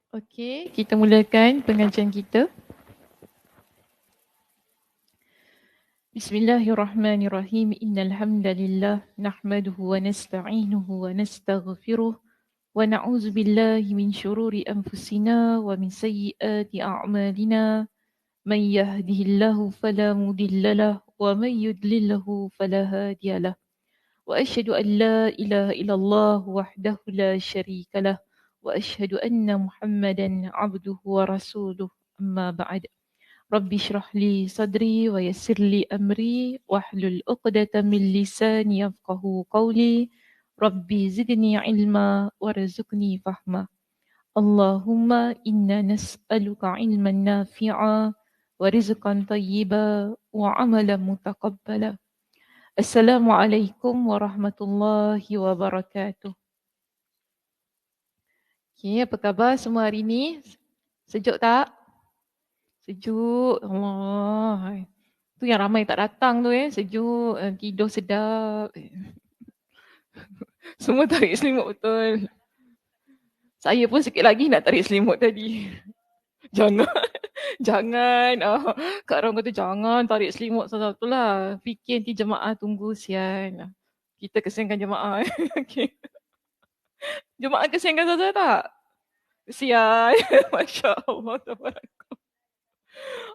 Okey, kita mulakan pengajian kita. Bismillahirrahmanirrahim. Innal hamdalillah nahmaduhu wa nasta'inuhu wa nastaghfiruh wa na'udzu billahi min shururi anfusina wa min sayyiati a'malina. Man yahdihillahu fala mudilla lahu wa man yudlilhu fala hadiya lahu. Wa asyhadu an la ilaha illallah wahdahu la syarika lah wa asyhadu anna Muhammadan 'abduhu wa rasuluh. Amma ba'd. Rabbi shrah li sadri wa yassir li amri wahlul 'uqdatam min lisani yafqahu qawli. Rabbi zidni ilma warzuqni fahma. Allahumma inna nas'aluka ilman nafi'a wa rizqan tayyiba wa amalan mutaqabbala. Assalamualaikum warahmatullahi wabarakatuh. Okay, apa khabar semua hari ni? Sejuk tak? Sejuk. Allah. Tu yang ramai tak datang tu sejuk, tidur sedap. Semua tarik selimut betul. Saya pun sikit lagi nak tarik selimut tadi. Jangan. Jangan. Kak Ram kata jangan tarik selimut satu lah. Fikir nanti jemaah tunggu sian. Kita kesiankan jemaah. Okay. Jemaah kesiankan Zaza tak? Kesian. Masya Allah.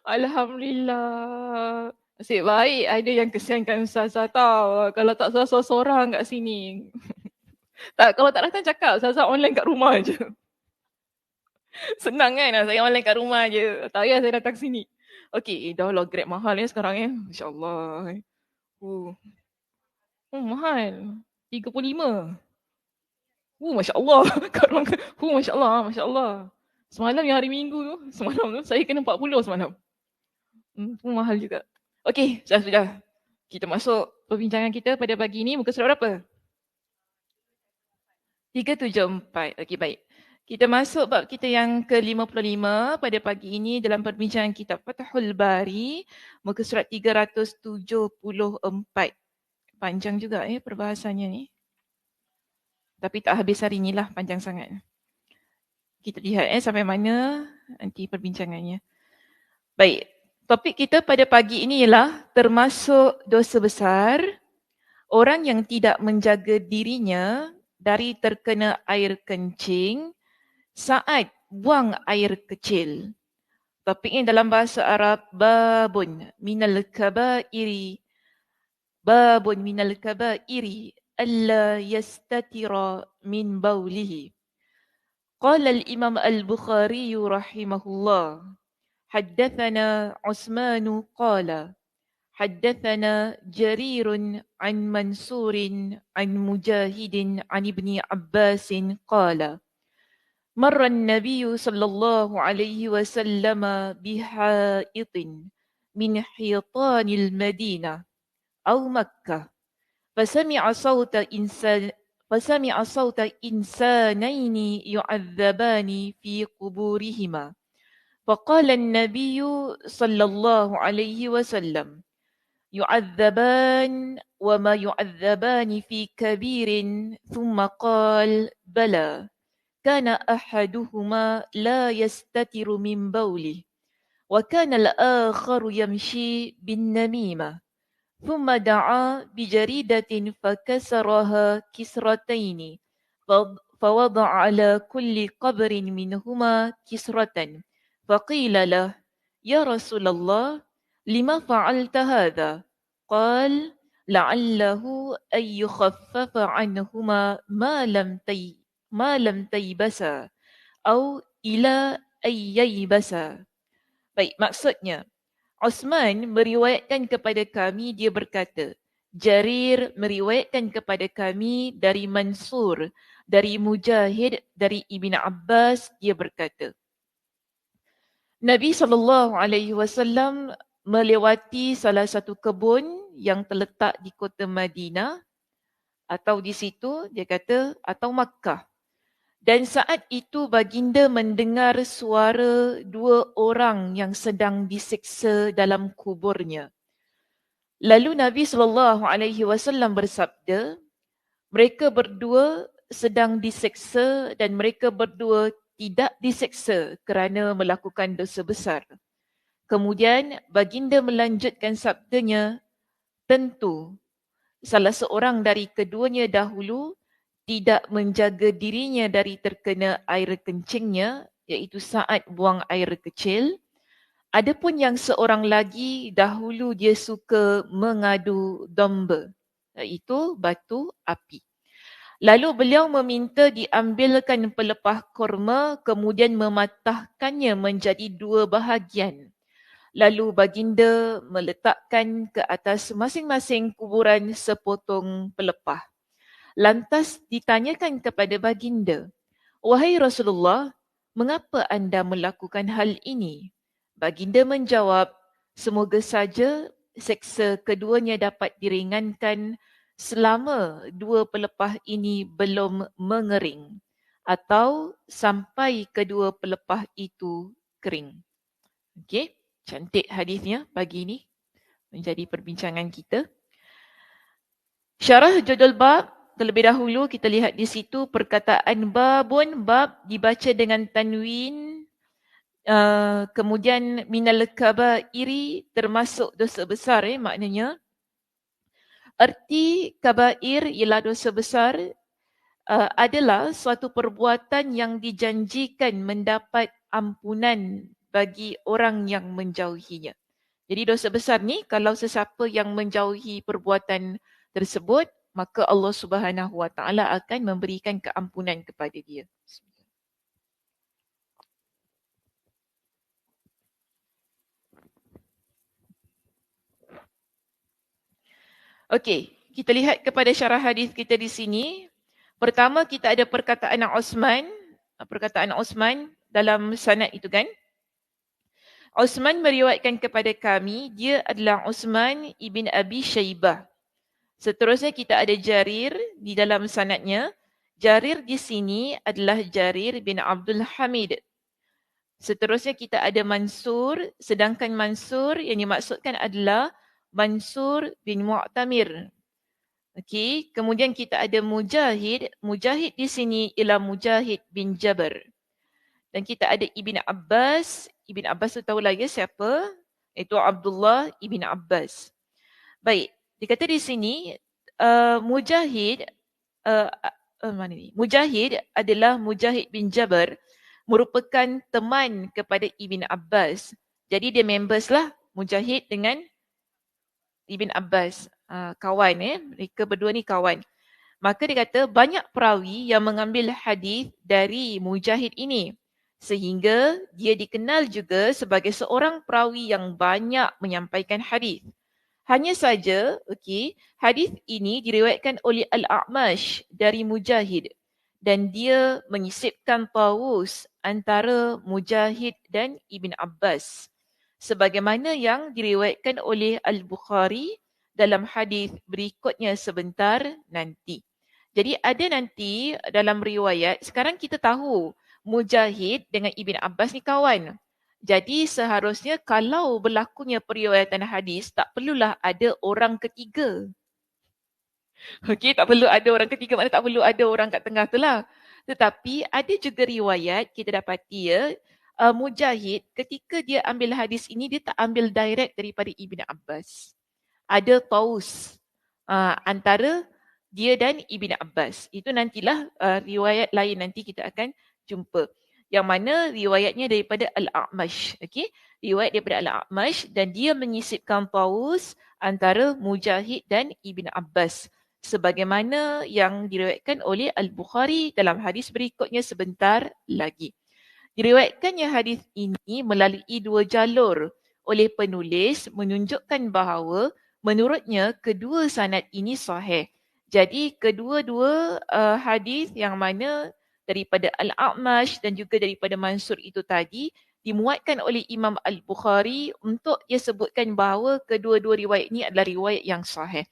Alhamdulillah. Nasib baik ada yang kesiankan Ustazah tau. Kalau tak Ustazah seorang kat sini. Tak, kalau tak datang cakap Ustazah online kat rumah je. Senang kan? Saya online kat rumah je. Tak payah saya datang sini. Okey, dah lah Grab mahal sekarang Masya Allah. Mahal. 35. Masya Allah. Masya Allah. Masya Allah. Semalam yang hari Minggu tu, semalam tu saya kena 40 semalam. Mahal juga. Okey, sudah. Kita masuk perbincangan kita pada pagi ini. Muka surat berapa? 374. Okey, baik. Kita masuk bab kita yang ke-55 pada pagi ini dalam perbincangan kitab Fathul Bari, muka surat 374. Panjang juga perbahasannya ni. Tapi tak habis hari inilah, panjang sangat. Kita lihat sampai mana nanti perbincangannya. Baik, topik kita pada pagi ini ialah termasuk dosa besar orang yang tidak menjaga dirinya dari terkena air kencing saat buang air kecil. Topik ini dalam bahasa Arab babun minal kabairi. Babun minal kabairi alla yastatira min baulihi. Qala al-Imam al-Bukhari rahimahullah. حدثنا عثمان قال حدثنا جرير عن منصور عن مجاهد عن ابن عباس قال مر النبي صلى الله عليه وسلم بحائط من حيطان المدينة أو مكة فسمع صوت إنسانين يعذبان في قبورهما فقال النبي صلى الله عليه وسلم يعذبان وما يعذبان في كبير ثم قال بلى كان أحدهما لا يستتر من بوله وكان الآخر يمشي بالنميمة ثم دعا بجريدة فكسرها كسرتين فوضع على كل قبر منهما كسرة فقيل له يا رسول الله لما فعلت هذا؟ قال لعله أن يخفف عنهما ما لم تيبسا أو إلى أن ييبسا. Baik, maksudnya Osman meriwayatkan kepada kami, dia berkata, Jarir meriwayatkan kepada kami dari Mansur, dari Mujahid, dari Ibn Abbas, dia berkata, Nabi SAW melewati salah satu kebun yang terletak di kota Madinah atau di situ dia kata atau Makkah. Dan saat itu baginda mendengar suara dua orang yang sedang disiksa dalam kuburnya. Lalu Nabi SAW bersabda, mereka berdua sedang disiksa dan mereka berdua tidak diseksa kerana melakukan dosa besar. Kemudian baginda melanjutkan sabdanya, tentu salah seorang dari keduanya dahulu tidak menjaga dirinya dari terkena air kencingnya, iaitu saat buang air kecil. Adapun yang seorang lagi dahulu dia suka mengadu domba, iaitu batu api. Lalu beliau meminta diambilkan pelepah korma kemudian mematahkannya menjadi dua bahagian. Lalu baginda meletakkan ke atas masing-masing kuburan sepotong pelepah. Lantas ditanyakan kepada baginda, "Wahai Rasulullah, mengapa anda melakukan hal ini?" Baginda menjawab, "Semoga saja seksa keduanya dapat diringankan selama dua pelepah ini belum mengering atau sampai kedua pelepah itu kering." Okey, cantik hadisnya pagi ini menjadi perbincangan kita. Syarah judul bab, terlebih dahulu kita lihat di situ perkataan babun, bab dibaca dengan tanwin, kemudian minal kabairi termasuk dosa besar, maknanya. Erti kabair ialah dosa besar, adalah suatu perbuatan yang dijanjikan mendapat ampunan bagi orang yang menjauhinya. Jadi dosa besar ni kalau sesiapa yang menjauhi perbuatan tersebut, maka Allah Subhanahu Wa Taala akan memberikan keampunan kepada dia. Okey, kita lihat kepada syarah hadis kita di sini. Pertama kita ada perkataan Osman dalam sanad itu kan. Osman meriwayatkan kepada kami, dia adalah Osman ibn Abi Shaybah. Seterusnya kita ada Jarir di dalam sanadnya. Jarir di sini adalah Jarir bin Abdul Hamid. Seterusnya kita ada Mansur, sedangkan Mansur yang dimaksudkan adalah Mansur bin Mu'tamir. Okey, kemudian kita ada Mujahid. Mujahid di sini ialah Mujahid bin Jabir. Dan kita ada Ibn Abbas. Ibn Abbas tu tahulah ya siapa? Itu Abdullah Ibn Abbas. Baik, dikata di sini Mujahid mana ni? Mujahid adalah Mujahid bin Jabir, merupakan teman kepada Ibn Abbas. Jadi dia members lah Mujahid dengan Ibn Abbas. Kawan mereka berdua ni kawan. Maka dia kata banyak perawi yang mengambil hadis dari Mujahid ini. Sehingga dia dikenal juga sebagai seorang perawi yang banyak menyampaikan hadis. Hanya saja, hadis ini diriwayatkan oleh Al-A'mash dari Mujahid dan dia menyisipkan Tawus antara Mujahid dan Ibn Abbas. Sebagaimana yang diriwayatkan oleh Al-Bukhari dalam hadis berikutnya sebentar nanti. Jadi ada nanti dalam riwayat, sekarang kita tahu Mujahid dengan Ibn Abbas ni kawan. Jadi seharusnya kalau berlakunya periwayatan hadis, tak perlulah ada orang ketiga. Okey, tak perlu ada orang ketiga, maknanya tak perlu ada orang kat tengah tu lah. Tetapi ada juga riwayat kita dapati Mujahid ketika dia ambil hadis ini, dia tak ambil direct daripada Ibn Abbas. Ada paus antara dia dan Ibn Abbas. Itu nantilah riwayat lain nanti kita akan jumpa. Yang mana riwayatnya daripada Al-A'mash. Okay? Riwayat daripada Al-A'mash dan dia menyisipkan paus antara Mujahid dan Ibn Abbas. Sebagaimana yang diriwayatkan oleh Al-Bukhari dalam hadis berikutnya sebentar lagi. Diriwayatkannya hadis ini melalui dua jalur oleh penulis menunjukkan bahawa menurutnya kedua sanad ini sahih. Jadi kedua-dua hadis yang mana daripada Al-A'mash dan juga daripada Mansur itu tadi dimuatkan oleh Imam Al-Bukhari untuk dia sebutkan bahawa kedua-dua riwayat ini adalah riwayat yang sahih.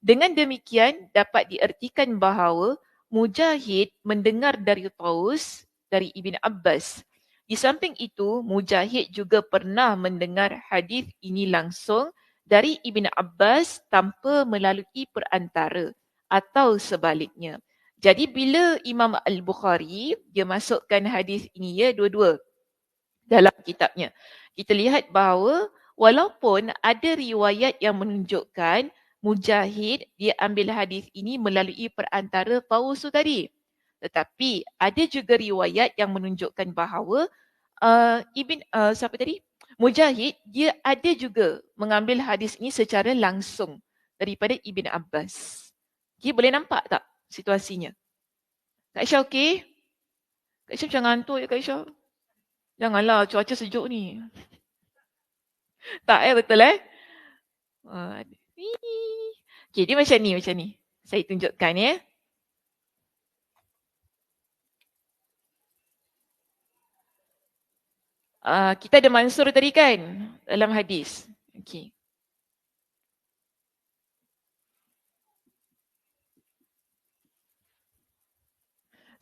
Dengan demikian dapat diertikan bahawa Mujahid mendengar dari Taus dari Ibn Abbas. Di samping itu, Mujahid juga pernah mendengar hadis ini langsung dari Ibn Abbas tanpa melalui perantara atau sebaliknya. Jadi bila Imam Al-Bukhari, dia masukkan hadis ini ya, dua-dua dalam kitabnya. Kita lihat bahawa walaupun ada riwayat yang menunjukkan Mujahid dia ambil hadis ini melalui perantara Taus tadi. Tetapi ada juga riwayat yang menunjukkan bahawa siapa tadi? Mujahid dia ada juga mengambil hadis ini secara langsung daripada Ibn Abbas. Okay, boleh nampak tak situasinya? Kak Aisyah okey? Kak Aisyah macam ngantuk je Kak Aisyah. Janganlah cuaca sejuk ni. Tak betul Okay, dia macam ni. Saya tunjukkan ya. Kita ada Mansur tadi kan dalam hadis. Okay.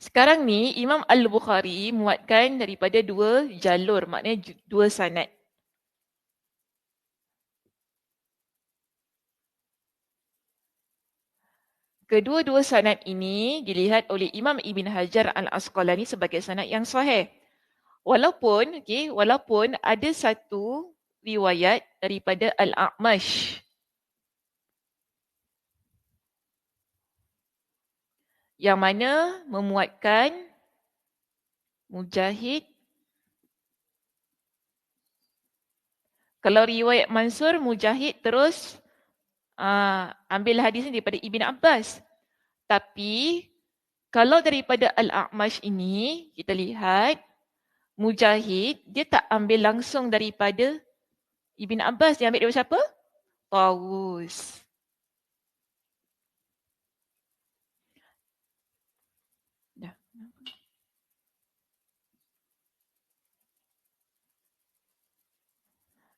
Sekarang ni Imam Al-Bukhari muatkan daripada dua jalur, maknanya dua sanad. Kedua-dua sanad ini dilihat oleh Imam Ibn Hajar Al-Asqalani sebagai sanad yang sahih. Walaupun ada satu riwayat daripada Al-A'mash yang mana memuatkan Mujahid. Kalau riwayat Mansur, Mujahid terus ambil hadis ini daripada Ibn Abbas. Tapi kalau daripada Al-A'mash ini, kita lihat Mujahid, dia tak ambil langsung daripada Ibn Abbas. Dia ambil daripada siapa? Tawus.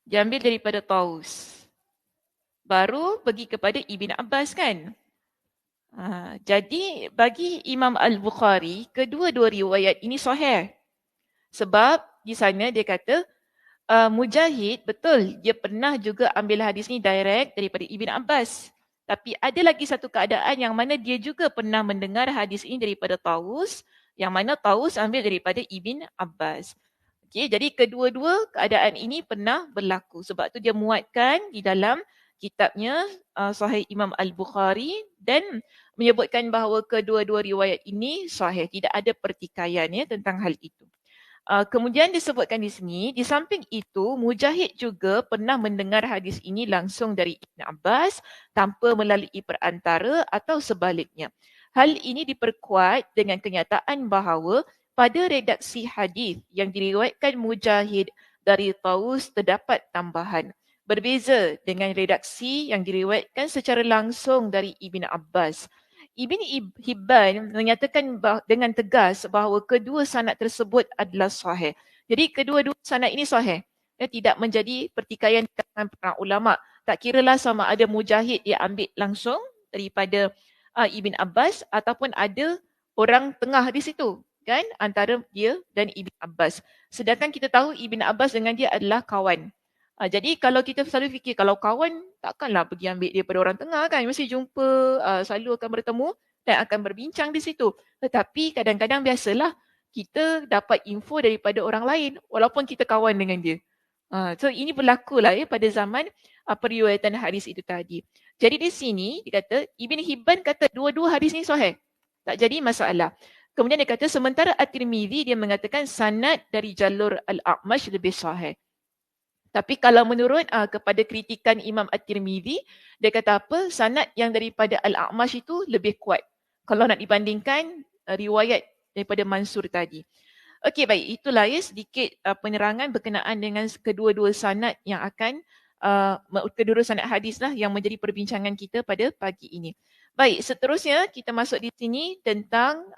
Dia ambil daripada Taus. Baru pergi kepada Ibn Abbas kan? Jadi bagi Imam Al-Bukhari, kedua-dua riwayat ini sahih. Sebab di sana dia kata, Mujahid betul, dia pernah juga ambil hadis ni direct daripada Ibn Abbas. Tapi ada lagi satu keadaan yang mana dia juga pernah mendengar hadis ini daripada Taus, yang mana Taus ambil daripada Ibn Abbas. Okay, jadi kedua-dua keadaan ini pernah berlaku. Sebab tu dia muatkan di dalam kitabnya Sahih Imam Al-Bukhari dan menyebutkan bahawa kedua-dua riwayat ini sahih. Tidak ada pertikaian ya tentang hal itu. Kemudian disebutkan di sini, di samping itu Mujahid juga pernah mendengar hadis ini langsung dari Ibn Abbas tanpa melalui perantara atau sebaliknya. Hal ini diperkuat dengan kenyataan bahawa pada redaksi hadis yang diriwayatkan Mujahid dari Taus terdapat tambahan. Berbeza dengan redaksi yang diriwayatkan secara langsung dari Ibn Abbas. Ibn Hibban menyatakan dengan tegas bahawa kedua sanad tersebut adalah sahih. Jadi kedua-dua sanad ini sahih. Tidak menjadi pertikaian dengan para ulama. Tak kiralah sama ada Mujahid dia ambil langsung daripada Ibn Abbas ataupun ada orang tengah di situ kan antara dia dan Ibn Abbas. Sedangkan kita tahu Ibn Abbas dengan dia adalah kawan. Jadi kalau kita selalu fikir kalau kawan takkanlah pergi ambil dia pada orang tengah kan, mesti jumpa, selalu akan bertemu dan akan berbincang di situ. Tetapi kadang-kadang biasalah kita dapat info daripada orang lain walaupun kita kawan dengan dia. So ini berlakulah ya pada zaman periwayatan hadis itu tadi. Jadi di sini dia kata Ibn Hibban kata dua-dua hadis ni sahih. Tak jadi masalah. Kemudian dia kata sementara At-Tirmizi dia mengatakan sanad dari jalur Al-A'mash lebih sahih. Tapi kalau menurut kepada kritikan Imam At-Tirmizi, dia kata apa? Sanad yang daripada Al-A'mash itu lebih kuat. Kalau nak dibandingkan riwayat daripada Mansur tadi. Okey baik, itulah ya sedikit penerangan berkenaan dengan kedua-dua sanad yang akan kedua-dua sanad hadis lah yang menjadi perbincangan kita pada pagi ini. Baik, seterusnya kita masuk di sini tentang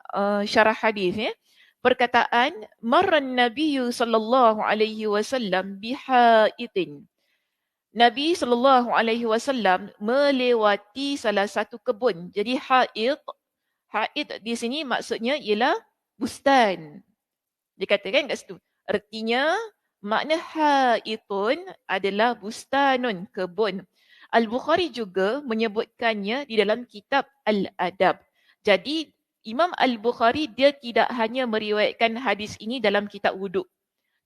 syarah hadis ya. Perkataan marran nabiyyu sallallahu alaihi wasallam bihaitin. Nabi sallallahu alaihi wasallam melewati salah satu kebun. Jadi haid di sini maksudnya ialah bustan. Dikatakan kat situ. Artinya makna haitun adalah bustanun, kebun. Al-Bukhari juga menyebutkannya di dalam kitab Al-Adab. Jadi Imam Al-Bukhari dia tidak hanya meriwayatkan hadis ini dalam kitab wuduk.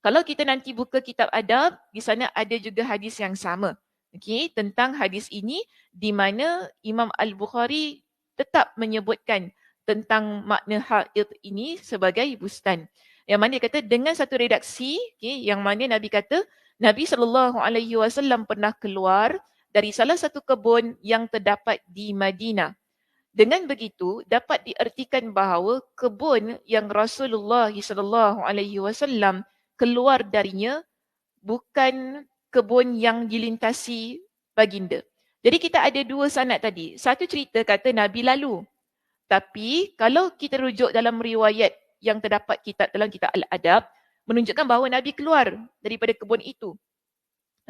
Kalau kita nanti buka kitab adab, di sana ada juga hadis yang sama. Okey, tentang hadis ini di mana Imam Al-Bukhari tetap menyebutkan tentang makna haid ini sebagai bustan. Yang mana dia kata dengan satu redaksi, okay, yang mana Nabi kata Nabi SAW pernah keluar dari salah satu kebun yang terdapat di Madinah. Dengan begitu, dapat diartikan bahawa kebun yang Rasulullah SAW keluar darinya bukan kebun yang dilintasi baginda. Jadi kita ada dua sanad tadi. Satu cerita kata Nabi lalu. Tapi kalau kita rujuk dalam riwayat yang terdapat dalam kitab Al-Adab, menunjukkan bahawa Nabi keluar daripada kebun itu.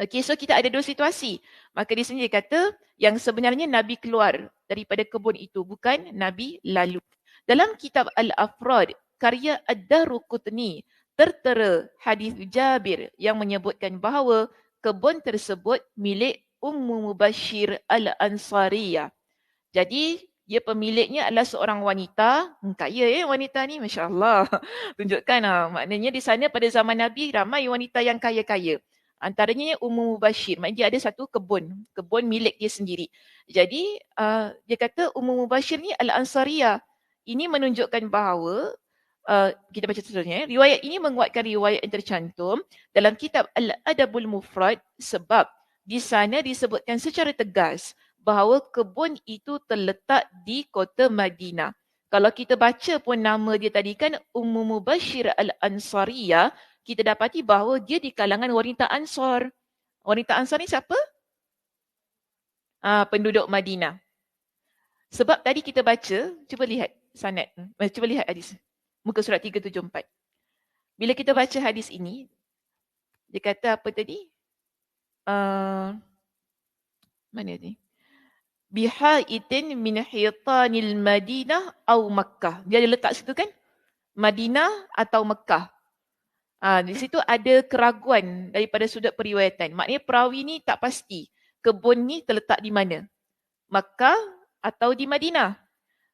Okey, so kita ada dua situasi. Maka di sini dia kata yang sebenarnya Nabi keluar daripada kebun itu, bukan Nabi lalu. Dalam kitab Al-Afrad, karya Ad-Darqutni, tertera hadis Jabir yang menyebutkan bahawa kebun tersebut milik Ummu Mubashir Al-Ansariyah. Jadi dia pemiliknya adalah seorang wanita, kaya wanita ni, masya-Allah. Tunjukkan maknanya di sana pada zaman Nabi ramai wanita yang kaya-kaya. Antaranya Ummu Mubashir, maknanya dia ada satu kebun milik dia sendiri. Jadi dia kata Ummu Mubashir ni Al-Ansariyah. Ini menunjukkan bahawa kita baca seterusnya. Riwayat ini menguatkan riwayat yang tercantum dalam kitab Al-Adabul Mufrad sebab di sana disebutkan secara tegas bahawa kebun itu terletak di kota Madinah. Kalau kita baca pun nama dia tadi kan Ummu Mubashir Al-Ansariyah, kita dapati bahawa dia di kalangan wanita Ansar. Wanita Ansar ni siapa? Penduduk Madinah. Sebab tadi kita baca, cuba lihat sanad, cuba lihat hadis. Muka surat 374. Bila kita baca hadis ini, dia kata apa tadi? Mana ni? Bihaitin min hitanil Madinah au Makkah. Dia letak situ kan? Madinah atau Mekah. Di situ ada keraguan daripada sudut periwayatan. Maknanya perawi ni tak pasti kebun ni terletak di mana. Makkah atau di Madinah.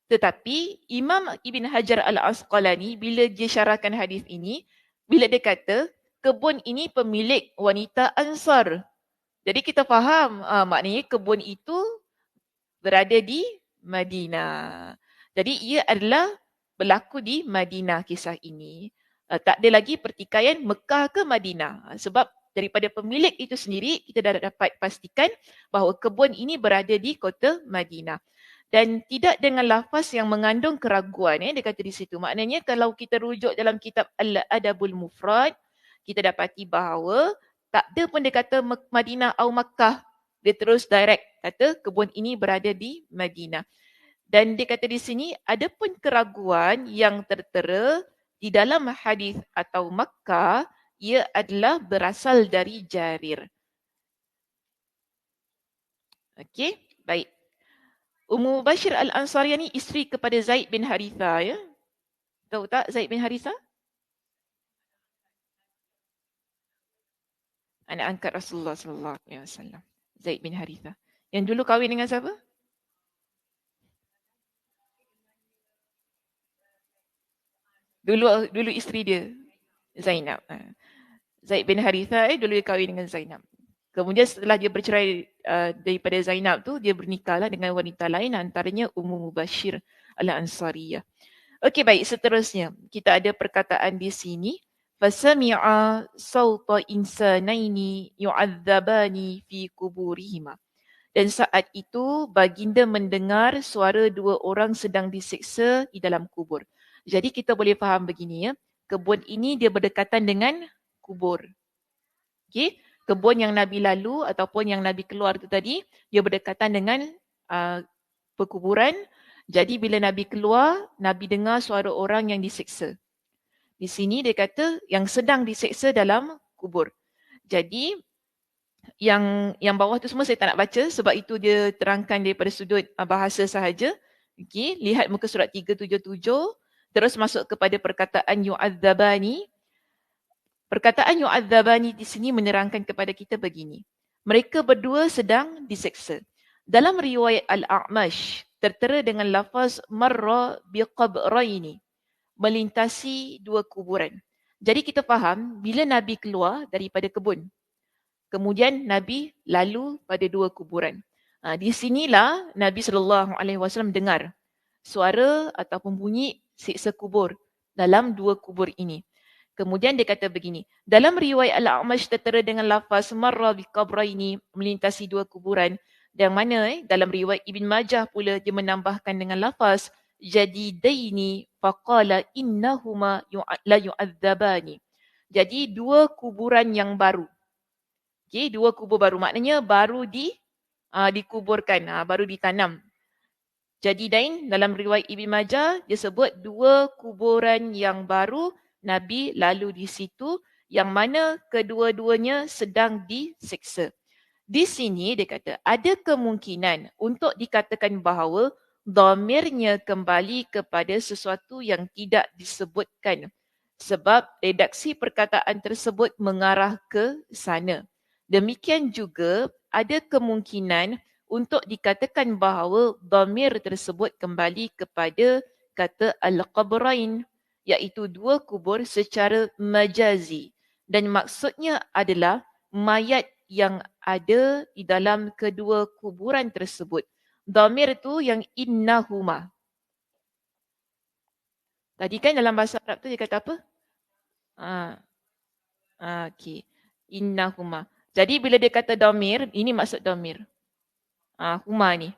Tetapi Imam Ibn Hajar Al-Asqalani bila dia syarahkan hadis ini, bila dia kata kebun ini pemilik wanita Ansar. Jadi kita faham maknanya kebun itu berada di Madinah. Jadi ia adalah berlaku di Madinah kisah ini. Tak ada lagi pertikaian Mekah ke Madinah. Sebab daripada pemilik itu sendiri, kita dah dapat pastikan bahawa kebun ini berada di kota Madinah. Dan tidak dengan lafaz yang mengandung keraguan. Dia kata di situ. Maknanya kalau kita rujuk dalam kitab Al-Adabul Mufrad, kita dapati bahawa tak ada pun dia kata Madinah atau Makkah. Dia terus direct kata kebun ini berada di Madinah. Dan dia kata di sini ada pun keraguan yang tertera di dalam hadis atau Makkah, ia adalah berasal dari Jarir. Okey, baik. Ummu Bashir Al-Ansariyah ni isteri kepada Zaid bin Haritha, ya. Tahu tak Zaid bin Haritha? Anak angkat Rasulullah sallallahu alaihi wasallam. Zaid bin Haritha. Yang dulu kahwin dengan siapa? Dulu isteri dia Zainab. Zaid bin Haritha dulu dia kahwin dengan Zainab. Kemudian setelah dia bercerai daripada Zainab tu, dia bernikahlah dengan wanita lain, antaranya Ummu Mubashir Al-Ansariyah. Okey, baik, seterusnya kita ada perkataan di sini. Fasami'a sawta insanaini yu'adzabani fi kuburihima. Dan saat itu baginda mendengar suara dua orang sedang disiksa di dalam kubur. Jadi kita boleh faham begini, ya. Kebun ini dia berdekatan dengan kubur. Okey, kebun yang Nabi lalu ataupun yang Nabi keluar tu tadi, dia berdekatan dengan perkuburan. Jadi bila Nabi keluar, Nabi dengar suara orang yang disiksa. Di sini dia kata yang sedang disiksa dalam kubur. Jadi yang bawah tu semua saya tak nak baca sebab itu dia terangkan daripada sudut bahasa sahaja. Okey, lihat muka surat 377, terus masuk kepada perkataan yu'adzabani. Perkataan yu'adzabani di sini menerangkan kepada kita begini. Mereka berdua sedang diseksa. Dalam riwayat Al-A'mash tertera dengan lafaz marra biqabraini, melintasi dua kuburan. Jadi kita faham bila Nabi keluar daripada kebun, kemudian Nabi lalu pada dua kuburan. Di sinilah Nabi SAW dengar suara ataupun bunyi siksa kubur dalam dua kubur ini. Kemudian dia kata begini, dalam riwayat Al-A'mash tertera dengan lafaz marra biqabraini, melintasi dua kuburan, yang mana dalam riwayat Ibn Majah pula dia menambahkan dengan lafaz jadidaini faqala innahuma la yu'adzabani. Jadi dua kuburan yang baru. Okey, dua kubur baru maknanya baru dikuburkan, baru ditanam. Jadidain dalam riwayat Ibn Majah dia sebut dua kuburan yang baru, Nabi lalu di situ, yang mana kedua-duanya sedang disiksa. Di sini dia kata ada kemungkinan untuk dikatakan bahawa dhamirnya kembali kepada sesuatu yang tidak disebutkan, sebab redaksi perkataan tersebut mengarah ke sana. Demikian juga ada kemungkinan untuk dikatakan bahawa dhamir tersebut kembali kepada kata al-qabrain, iaitu dua kubur secara majazi, dan maksudnya adalah mayat yang ada di dalam kedua kuburan tersebut. Dhamir tu yang innahuma. Tadi kan dalam bahasa Arab tu dia kata apa? Okey. Innahuma. Jadi bila dia kata dhamir, ini maksud dhamir. Huma ni.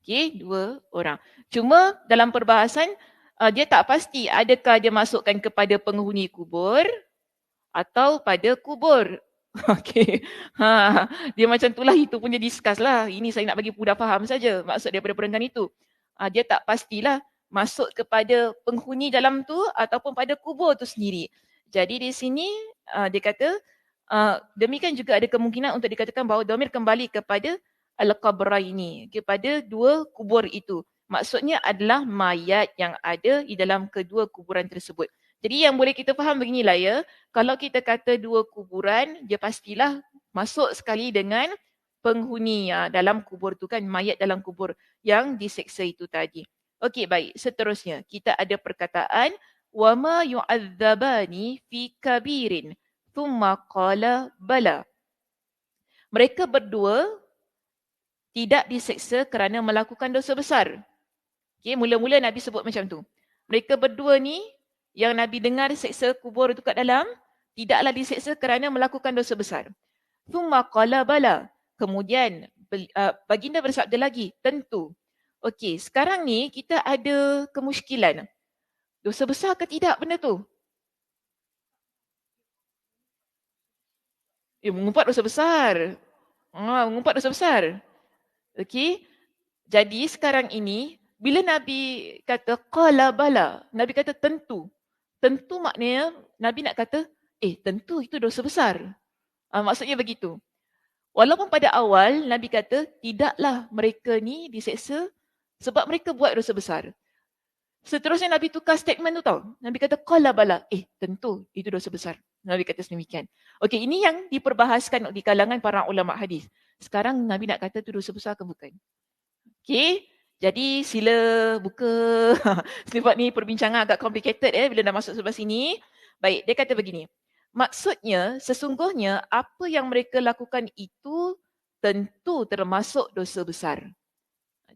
Okey, dua orang. Cuma dalam perbahasan, dia tak pasti adakah dia masukkan kepada penghuni kubur atau pada kubur. Okey. Dia macam itulah, itu pun dia discuss lah. Ini saya nak bagi mudah faham saja maksud daripada perenggan itu. Dia tak pastilah masuk kepada penghuni dalam tu ataupun pada kubur tu sendiri. Jadi di sini dia kata demikian juga ada kemungkinan untuk dikatakan bahawa dhamir kembali kepada al-qabraini, kepada dua kubur itu. Maksudnya adalah mayat yang ada di dalam kedua kuburan tersebut. Jadi yang boleh kita faham beginilah ya, kalau kita kata dua kuburan, dia pastilah masuk sekali dengan penghuni dalam kubur tu kan, mayat dalam kubur yang diseksa itu tadi. Okey, baik. Seterusnya, kita ada perkataan wama yu'adzabani fi kabirin thumma qala bala. Mereka berdua tidak diseksa kerana melakukan dosa besar. Okey, mula-mula Nabi sebut macam tu. Mereka berdua ni yang Nabi dengar seksa kubur itu kat dalam, tidaklah diseksa kerana melakukan dosa besar. Thumma qala bala. Kemudian baginda bersabda lagi, tentu. Okey, sekarang ni kita ada kemusykilan. Dosa besar ke tidak benda tu? Mengumpat dosa besar. Mengumpat dosa besar. Okey. Jadi sekarang ini bila Nabi kata qala bala, Nabi kata tentu. Tentu maknanya Nabi nak kata tentu itu dosa besar. Maksudnya begitu. Walaupun pada awal Nabi kata tidaklah mereka ni diseksa sebab mereka buat dosa besar. Seterusnya Nabi tukar statement tu tau. Nabi kata qala bala, tentu itu dosa besar. Nabi kata sedemikian. Okey, ini yang diperbahaskan di kalangan para ulama hadis. Sekarang Nabi nak kata itu dosa besar ke bukan? Okey. Jadi sila buka. Sebab ni perbincangan agak complicated bila dah masuk sebelah sini. Baik, dia kata begini. Maksudnya sesungguhnya apa yang mereka lakukan itu tentu termasuk dosa besar.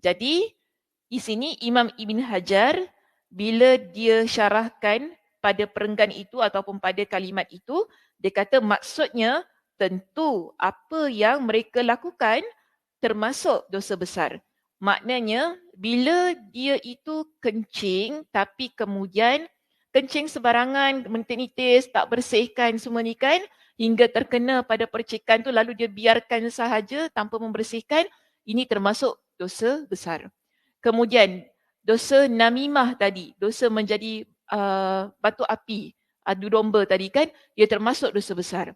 Jadi di sini Imam Ibn Hajar bila dia syarahkan pada perenggan itu ataupun pada kalimat itu, dia kata maksudnya tentu apa yang mereka lakukan termasuk dosa besar. Maknanya bila dia itu kencing tapi kemudian kencing sebarangan, mentis-nitis, tak bersihkan semua ni kan, hingga terkena pada percikan tu lalu dia biarkan sahaja tanpa membersihkan, ini termasuk dosa besar. Kemudian dosa namimah tadi, dosa menjadi batu api, adu domba tadi kan, ia termasuk dosa besar.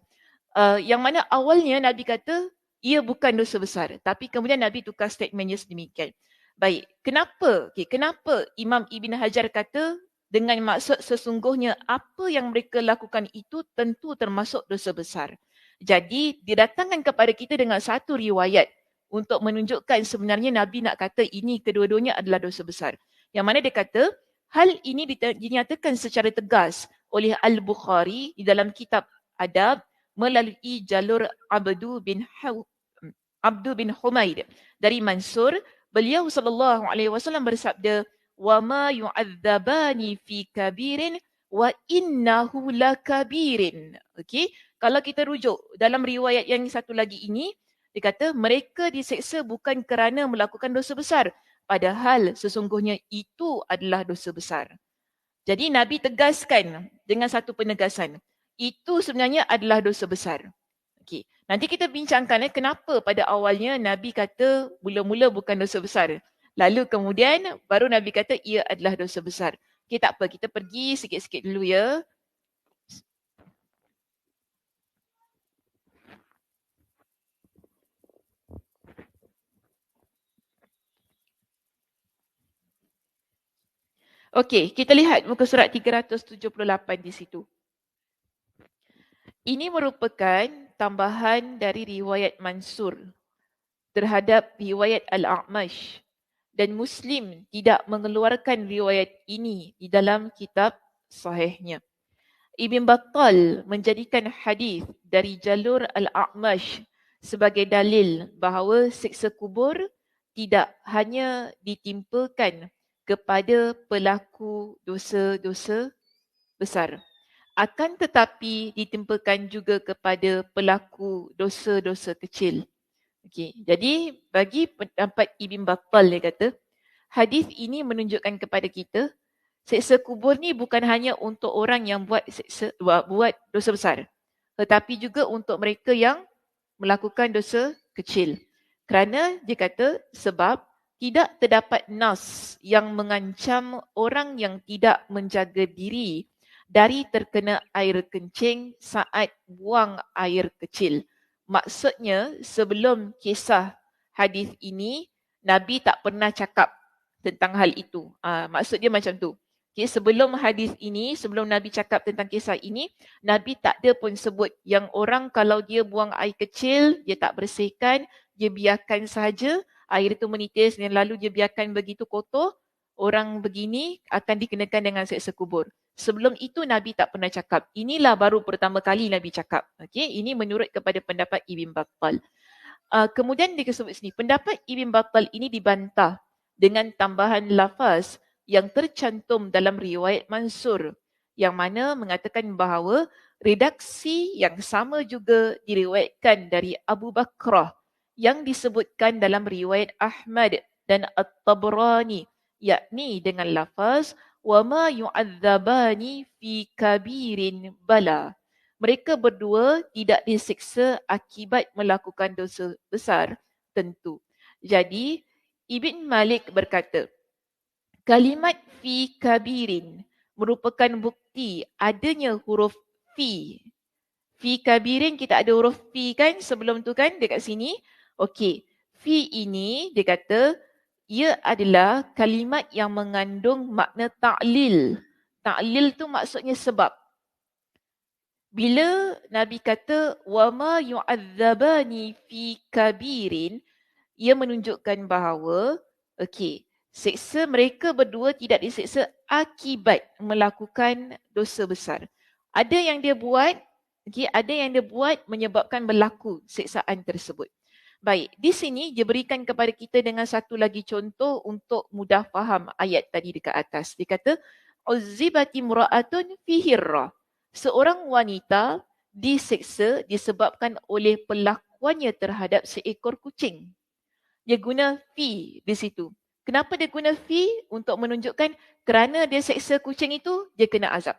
Yang mana awalnya Nabi kata ia bukan dosa besar, tapi kemudian Nabi tukar statementnya sedemikian. Baik, kenapa? Kenapa Imam Ibn Hajar kata dengan maksud sesungguhnya apa yang mereka lakukan itu tentu termasuk dosa besar. Jadi didatangkan kepada kita dengan satu riwayat untuk menunjukkan sebenarnya Nabi nak kata ini kedua-duanya adalah dosa besar. Yang mana dia kata, hal ini dinyatakan secara tegas oleh Al-Bukhari di dalam kitab Adab melalui jalur Abdu bin Humaid dari Mansur. Beliau SAW bersabda, wa ma yu'adzabani fi kabirin wa innahu lakabirin. Okey, kalau kita rujuk dalam riwayat yang satu lagi ini, dia kata mereka diseksa bukan kerana melakukan dosa besar, padahal sesungguhnya itu adalah dosa besar. Jadi Nabi tegaskan dengan satu penegasan, itu sebenarnya adalah dosa besar. Okey, nanti kita bincangkan kenapa pada awalnya Nabi kata mula-mula bukan dosa besar. Lalu kemudian baru Nabi kata ia adalah dosa besar. Okey, tak apa, kita pergi sikit-sikit dulu ya. Okey, kita lihat muka surat 378 di situ. Ini merupakan tambahan dari riwayat Mansur terhadap riwayat Al-A'mash, dan Muslim tidak mengeluarkan riwayat ini di dalam kitab sahihnya. Ibn Battal menjadikan hadis dari jalur Al-A'mash sebagai dalil bahawa siksa kubur tidak hanya ditimpakan kepada pelaku dosa-dosa besar, akan tetapi ditimpakan juga kepada pelaku dosa-dosa kecil. Okey, jadi bagi pendapat Ibn Battal, dia kata hadis ini menunjukkan kepada kita siksa kubur ni bukan hanya untuk orang yang buat dosa besar, tetapi juga untuk mereka yang melakukan dosa kecil. Kerana dia kata sebab tidak terdapat nas yang mengancam orang yang tidak menjaga diri dari terkena air kencing saat buang air kecil. Maksudnya sebelum kisah hadis ini, Nabi tak pernah cakap tentang hal itu. Maksud dia macam tu. Okay, sebelum hadis ini, sebelum Nabi cakap tentang kisah ini, Nabi tak ada pun sebut yang orang kalau dia buang air kecil, dia tak bersihkan, dia biarkan sahaja, air itu menitis dan lalu dia biarkan begitu kotor, orang begini akan dikenakan dengan siksa kubur. Sebelum itu Nabi tak pernah cakap. Inilah baru pertama kali Nabi cakap. Okay, ini menurut kepada pendapat Ibn Battal. Kemudian disebut sini, pendapat Ibn Battal ini dibantah dengan tambahan lafaz yang tercantum dalam riwayat Mansur yang mana mengatakan bahawa redaksi yang sama juga diriwayatkan dari Abu Bakrah yang disebutkan dalam riwayat Ahmad dan At-Tabrani, yakni dengan lafaz wa ma yu'adzabani fi kabirin bala. Mereka berdua tidak disiksa akibat melakukan dosa besar, tentu. Jadi Ibn Malik berkata, kalimat fi kabirin merupakan bukti adanya huruf fi. Fi kabirin kita ada huruf fi kan sebelum tu kan dekat sini. Okey, fi ini dia kata ia adalah kalimat yang mengandung makna ta'lil. Ta'lil tu maksudnya sebab. Bila Nabi kata wa ma yu'adzabani fi kabirin, ia menunjukkan bahawa okey, siksa mereka berdua tidak disiksa akibat melakukan dosa besar. Ada yang dia buat, okey, ada yang dia buat menyebabkan berlaku siksaan tersebut. Baik, di sini dia berikan kepada kita dengan satu lagi contoh untuk mudah faham ayat tadi dekat atas. Dia kata uzibati mura'atun fi hirrah. Seorang wanita disiksa disebabkan oleh perlakuannya terhadap seekor kucing. Dia guna fi di situ. Kenapa dia guna fi? Untuk menunjukkan kerana dia seksa kucing itu, dia kena azab.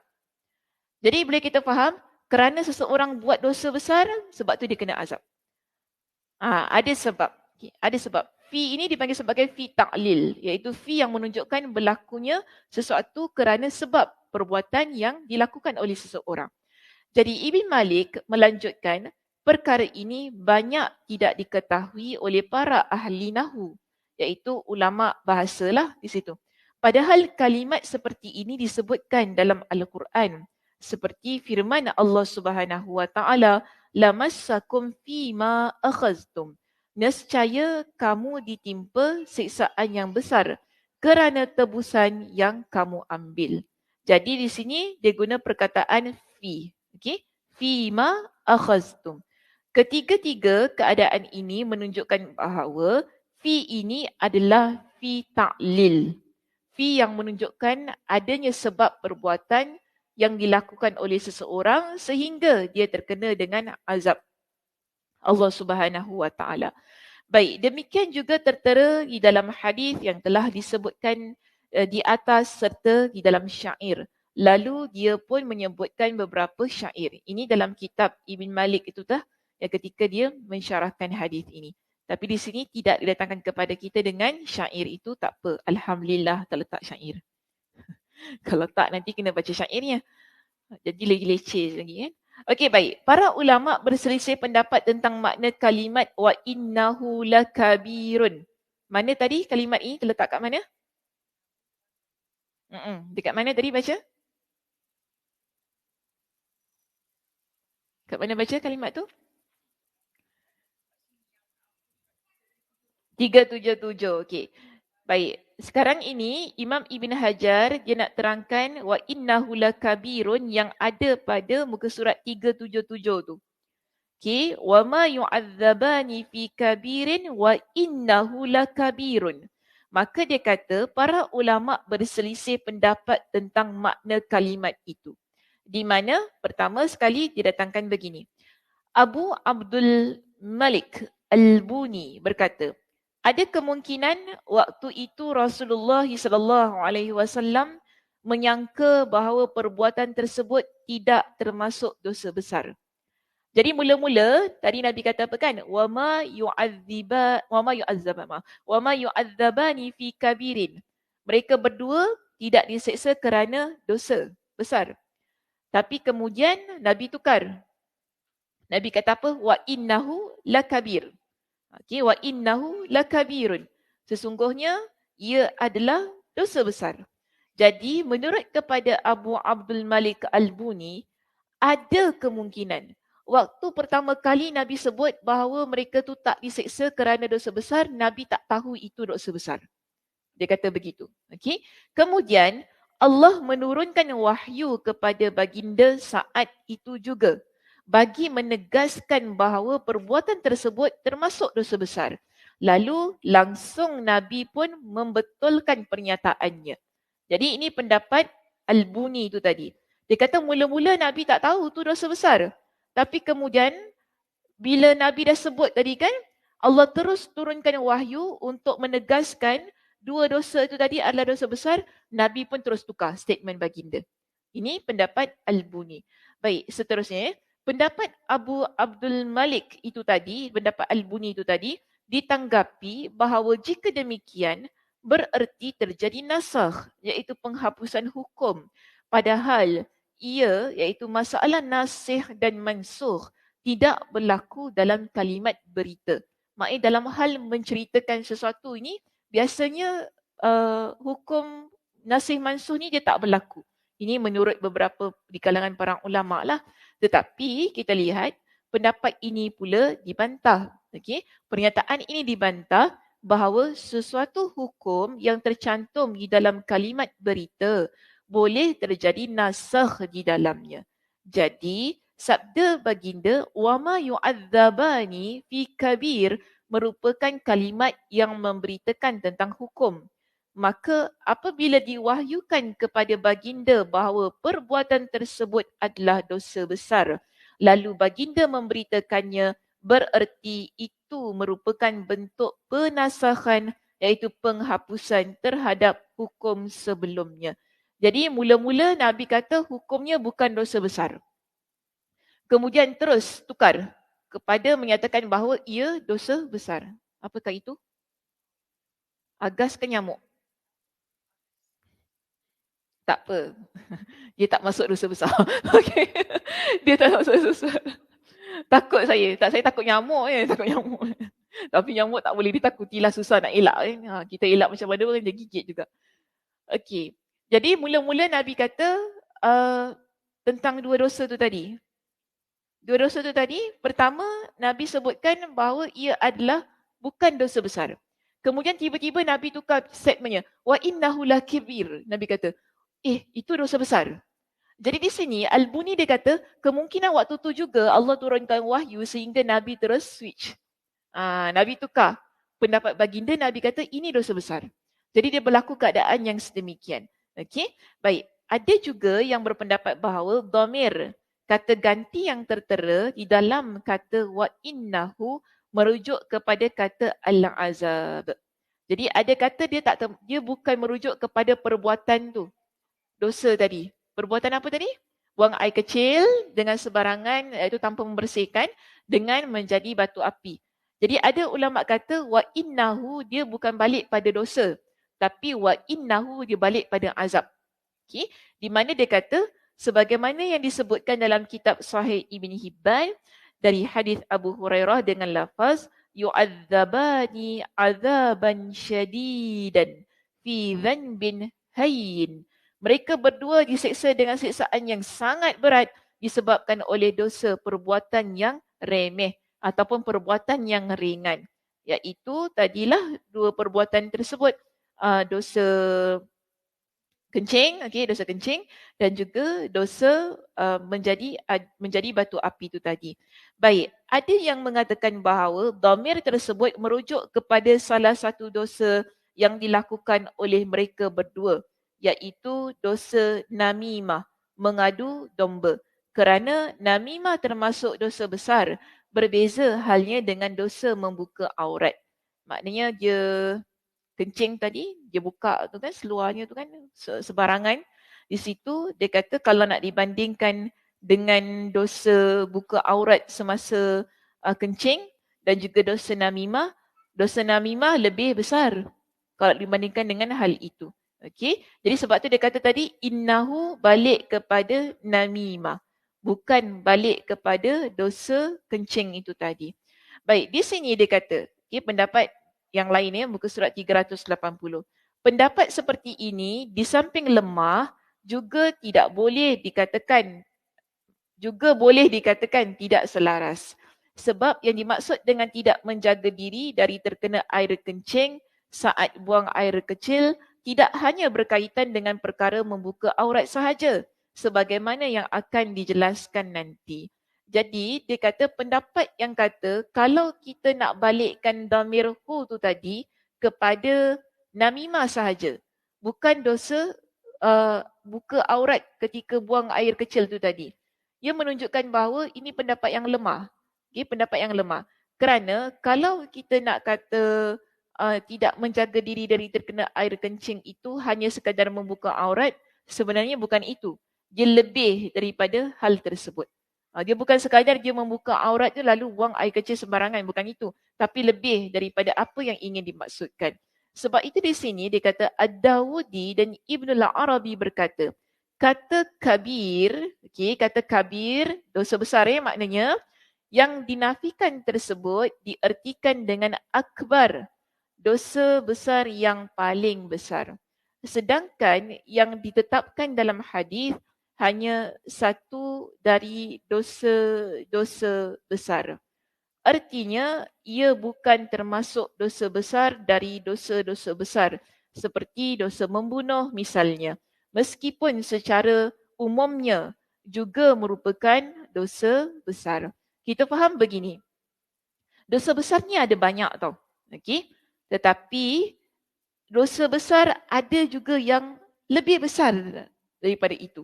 Jadi boleh kita faham, kerana seseorang buat dosa besar, sebab tu dia kena azab. Ada sebab. Okay, ada sebab. Fi ini dipanggil sebagai fi ta'lil, iaitu fi yang menunjukkan berlakunya sesuatu kerana sebab perbuatan yang dilakukan oleh seseorang. Jadi Ibn Malik melanjutkan, perkara ini banyak tidak diketahui oleh para ahli nahu, iaitu ulama bahasalah di situ. Padahal kalimat seperti ini disebutkan dalam Al-Quran, seperti firman Allah Subhanahu wa taala, lamassakum fima akhaztum. nescaya kamu ditimpa siksaan yang besar kerana tebusan yang kamu ambil. Jadi di sini dia guna perkataan fi. Okey? Fi ma akhaztum. Ketiga-tiga keadaan ini menunjukkan bahawa fi ini adalah fi ta'lil. Fi yang menunjukkan adanya sebab perbuatan yang dilakukan oleh seseorang sehingga dia terkena dengan azab Allah Subhanahu wa taala. Baik, demikian juga tertera di dalam hadis yang telah disebutkan di atas serta di dalam syair. Lalu dia pun menyebutkan beberapa syair. Ini dalam kitab Ibn Malik itu tah, yang ketika dia mensyarahkan hadis ini. Tapi di sini tidak didatangkan kepada kita dengan syair itu, tak apa. Alhamdulillah tak letak syair. Kalau tak nanti kena baca syairnya. Jadi lagi leceh lagi kan. Okey, baik. Para ulama berselisih pendapat tentang makna kalimat wa innahu lakabirun. Mana tadi kalimat ini terletak kat mana? Dekat mana tadi baca? Kat mana baca kalimat tu? 377. Okey. Baik. Sekarang ini Imam Ibn Hajar dia nak terangkan wa innahu lakabirun yang ada pada muka surat 377 tu. Okey, wa ma yu'adzabani fi kabirin wa innahu lakabirun. Maka dia kata para ulama berselisih pendapat tentang makna kalimat itu. Di mana pertama sekali didatangkan begini. Abu Abdul Malik Al-Buni berkata, ada kemungkinan waktu itu Rasulullah SAW menyangka bahawa perbuatan tersebut tidak termasuk dosa besar. Jadi mula-mula tadi Nabi kata apa kan? Wa ma yu'adzabani fi kabirin. Mereka berdua tidak diseksa kerana dosa besar. Tapi kemudian Nabi tukar. Nabi kata apa? Wa innahu lakabir. Okey, wa innahu lakabirun. Sesungguhnya ia adalah dosa besar. Jadi menurut kepada Abu Abdul Malik Al-Buni, ada kemungkinan waktu pertama kali Nabi sebut bahawa mereka tu tak diseksa kerana dosa besar, Nabi tak tahu itu dosa besar. Dia kata begitu. Okey. Kemudian Allah menurunkan wahyu kepada baginda saat itu juga bagi menegaskan bahawa perbuatan tersebut termasuk dosa besar. Lalu langsung Nabi pun membetulkan pernyataannya. Jadi ini pendapat Al-Buni itu tadi. Dia kata mula-mula Nabi tak tahu tu dosa besar. Tapi kemudian bila Nabi dah sebut tadi kan, Allah terus turunkan wahyu untuk menegaskan dua dosa itu tadi adalah dosa besar, Nabi pun terus tukar statement baginda. Ini pendapat Al-Buni. Baik, seterusnya pendapat Abu Abdul Malik itu tadi, pendapat Al-Buni itu tadi, ditanggapi bahawa jika demikian bererti terjadi nasakh, iaitu penghapusan hukum. Padahal ia, iaitu masalah nasikh dan mansukh, tidak berlaku dalam kalimat berita. Maksudnya dalam hal menceritakan sesuatu ini, biasanya hukum nasikh mansukh ni dia tak berlaku. Ini menurut beberapa di kalangan para ulama lah. Tetapi kita lihat pendapat ini pula dibantah. Okay? Pernyataan ini dibantah bahawa sesuatu hukum yang tercantum di dalam kalimat berita boleh terjadi nasakh di dalamnya. Jadi, sabda baginda wama yu'adzabani fi kabir merupakan kalimat yang memberitakan tentang hukum. Maka apabila diwahyukan kepada baginda bahawa perbuatan tersebut adalah dosa besar, lalu baginda memberitakannya, bererti itu merupakan bentuk penasakhan, iaitu penghapusan terhadap hukum sebelumnya. Jadi mula-mula Nabi kata hukumnya bukan dosa besar. Kemudian terus tukar kepada menyatakan bahawa ia dosa besar. Apakah itu? Agas ke nyamuk? Tak apa. Dia tak masuk dosa besar. Okay. Dia tak masuk dosa besar. Takut saya. Saya takut nyamuk je. Takut nyamuk. Tapi nyamuk tak boleh ditakutilah, susah nak elak. Kita elak macam mana pun dia gigit juga. Okey. Jadi mula-mula Nabi kata tentang dua dosa tu tadi. Dua dosa tu tadi, pertama Nabi sebutkan bahawa ia adalah bukan dosa besar. Kemudian tiba-tiba Nabi tukar statementnya, wa innahu lakibir. Nabi kata, itu dosa besar. Jadi di sini Al-Buni dia kata kemungkinan waktu tu juga Allah turunkan wahyu sehingga Nabi terus switch. Nabi tukar pendapat baginda, Nabi kata ini dosa besar. Jadi dia berlaku keadaan yang sedemikian. Okey, baik. Ada juga yang berpendapat bahawa dhamir, kata ganti yang tertera di dalam kata wa innahu merujuk kepada kata al-azab. Jadi ada kata dia bukan merujuk kepada perbuatan tu, dosa tadi. Perbuatan apa tadi? Buang air kecil dengan sebarangan, iaitu tanpa membersihkan, dengan menjadi batu api. Jadi ada ulama kata wa innahu dia bukan balik pada dosa, tapi wa innahu dia balik pada azab. Okay? Di mana dia kata sebagaimana yang disebutkan dalam kitab Sahih Ibn Hibban dari hadis Abu Hurairah dengan lafaz yu'adzabani azaban syadidan fi dhanbin hayyin. Mereka berdua diseksa dengan siksaan yang sangat berat disebabkan oleh dosa perbuatan yang remeh ataupun perbuatan yang ringan. Iaitu tadilah dua perbuatan tersebut, dosa kencing, dosa kencing dan juga dosa menjadi batu api itu tadi. Baik, ada yang mengatakan bahawa dhamir tersebut merujuk kepada salah satu dosa yang dilakukan oleh mereka berdua, iaitu dosa namimah, mengadu domba. Kerana namimah termasuk dosa besar, berbeza halnya dengan dosa membuka aurat. Maknanya dia kencing tadi, dia buka tu kan seluarnya tu kan sebarangan. Di situ dia kata kalau nak dibandingkan dengan dosa buka aurat semasa kencing dan juga dosa namimah lebih besar kalau dibandingkan dengan hal itu. Okey. Jadi sebab tu dia kata tadi innahu balik kepada namimah, bukan balik kepada dosa kencing itu tadi. Baik, di sini dia kata, pendapat yang lain muka surat 380. Pendapat seperti ini di samping lemah juga boleh dikatakan tidak selaras. Sebab yang dimaksud dengan tidak menjaga diri dari terkena air kencing saat buang air kecil tidak hanya berkaitan dengan perkara membuka aurat sahaja sebagaimana yang akan dijelaskan nanti. Jadi dia kata pendapat yang kata kalau kita nak balikkan dhamir hu tu tadi kepada namimah sahaja, bukan dosa buka aurat ketika buang air kecil tu tadi. Ia menunjukkan bahawa ini pendapat yang lemah. Pendapat yang lemah. Kerana kalau kita nak kata tidak menjaga diri dari terkena air kencing itu hanya sekadar membuka aurat, sebenarnya bukan itu. Dia lebih daripada hal tersebut. Dia bukan sekadar dia membuka aurat tu lalu buang air kecil sembarangan, bukan itu. Tapi lebih daripada apa yang ingin dimaksudkan. Sebab itu di sini dia kata Ad-Dawudi dan Ibnul Arabi berkata, kata kabir, kata kabir, dosa besar maknanya yang dinafikan tersebut diertikan dengan akbar, dosa besar yang paling besar. Sedangkan yang ditetapkan dalam hadis hanya satu dari dosa-dosa besar. Artinya ia bukan termasuk dosa besar dari dosa-dosa besar seperti dosa membunuh misalnya. Meskipun secara umumnya juga merupakan dosa besar. Kita faham begini. Dosa besar ni ada banyak tau. Okey? Tetapi dosa besar ada juga yang lebih besar daripada itu.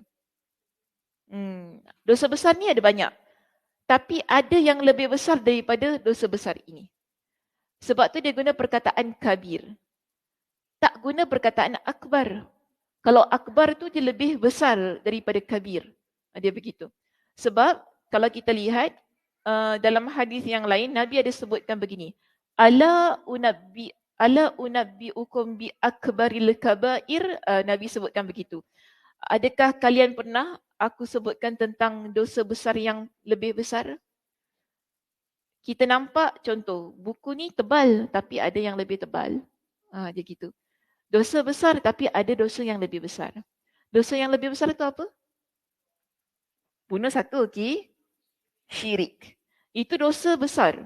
Dosa besar ni ada banyak. Tapi ada yang lebih besar daripada dosa besar ini. Sebab tu dia guna perkataan kabir. Tak guna perkataan akbar. Kalau akbar tu dia lebih besar daripada kabir. Dia begitu. Sebab kalau kita lihat dalam hadis yang lain Nabi ada sebutkan begini. Ala unabbiukum bi akbaril kabair. Nabi sebutkan begitu. Adakah kalian pernah aku sebutkan tentang dosa besar yang lebih besar? Kita nampak contoh, buku ni tebal tapi ada yang lebih tebal. Dia gitu. Dosa besar tapi ada dosa yang lebih besar. Dosa yang lebih besar itu apa? Bunuh satu, syirik. Itu dosa besar.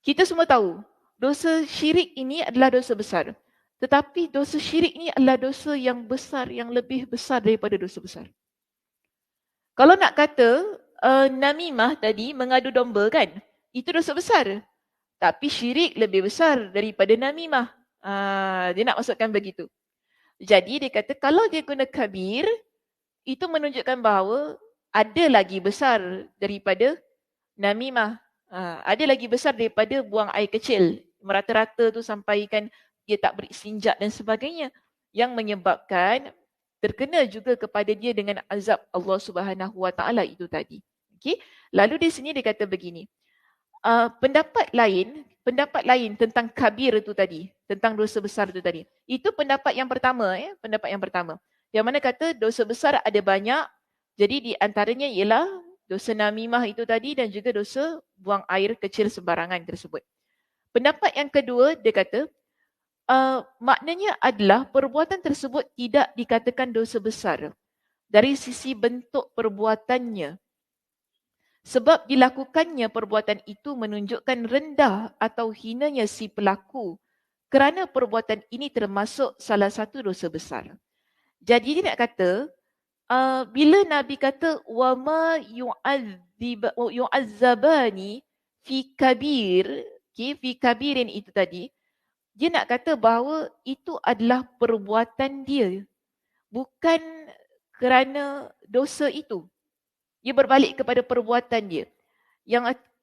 Kita semua tahu, dosa syirik ini adalah dosa besar. Tetapi dosa syirik ini adalah dosa yang besar, yang lebih besar daripada dosa besar. Kalau nak kata namimah tadi, mengadu domba kan, itu dosa besar. Tapi syirik lebih besar daripada namimah. Dia nak masukkan begitu. Jadi dia kata kalau dia guna kabir, itu menunjukkan bahawa ada lagi besar daripada namimah. Ada lagi besar daripada buang air kecil. Merata-rata tu sampaikan dia tak beristinjak dan sebagainya. Yang menyebabkan terkena juga kepada dia dengan azab Allah Subhanahu Wa Taala itu tadi. Okey. Lalu di sini dia kata begini. Pendapat lain tentang kabir itu tadi, tentang dosa besar itu tadi. Itu pendapat yang pertama, pendapat yang pertama. Yang mana kata dosa besar ada banyak. Jadi di antaranya ialah dosa namimah itu tadi dan juga dosa buang air kecil sembarangan tersebut. Pendapat yang kedua dia kata maknanya adalah perbuatan tersebut tidak dikatakan dosa besar dari sisi bentuk perbuatannya. Sebab dilakukannya perbuatan itu menunjukkan rendah atau hinanya si pelaku kerana perbuatan ini termasuk salah satu dosa besar. Jadi dia nak kata bila Nabi kata wama yu'azzabani fi kabir, fi kabirin itu tadi, dia nak kata bahawa itu adalah perbuatan dia, bukan kerana dosa itu. Dia berbalik kepada perbuatan dia.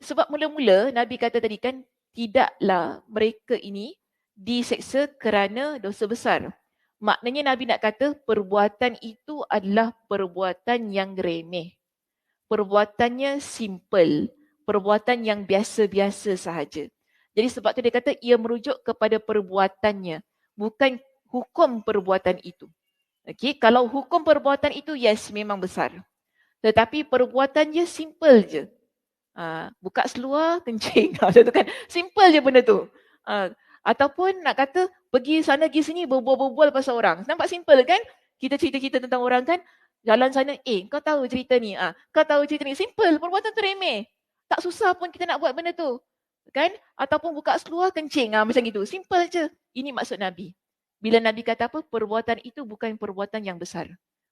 Sebab mula-mula Nabi kata tadi kan, tidaklah mereka ini diseksa kerana dosa besar. Maknanya Nabi nak kata perbuatan itu adalah perbuatan yang remeh. Perbuatannya simple. Perbuatan yang biasa-biasa sahaja. Jadi sebab tu dia kata ia merujuk kepada perbuatannya. Bukan hukum perbuatan itu. Okay? Kalau hukum perbuatan itu, yes, memang besar. Tetapi perbuatannya simple je. Buka seluar, kencing. Macam tu kan. Simple je benda tu. Ataupun nak kata pergi sana pergi sini berbual-bual pasal orang. Nampak simple kan? Kita cerita-cerita tentang orang kan. Jalan sana, kau tahu cerita ni. Kau tahu cerita ni. Simple. Perbuatan tu remeh. Tak susah pun kita nak buat benda tu. Kan? Ataupun buka seluar, kencing. Macam gitu. Simple je. Ini maksud Nabi. Bila Nabi kata apa? Perbuatan itu bukan perbuatan yang besar.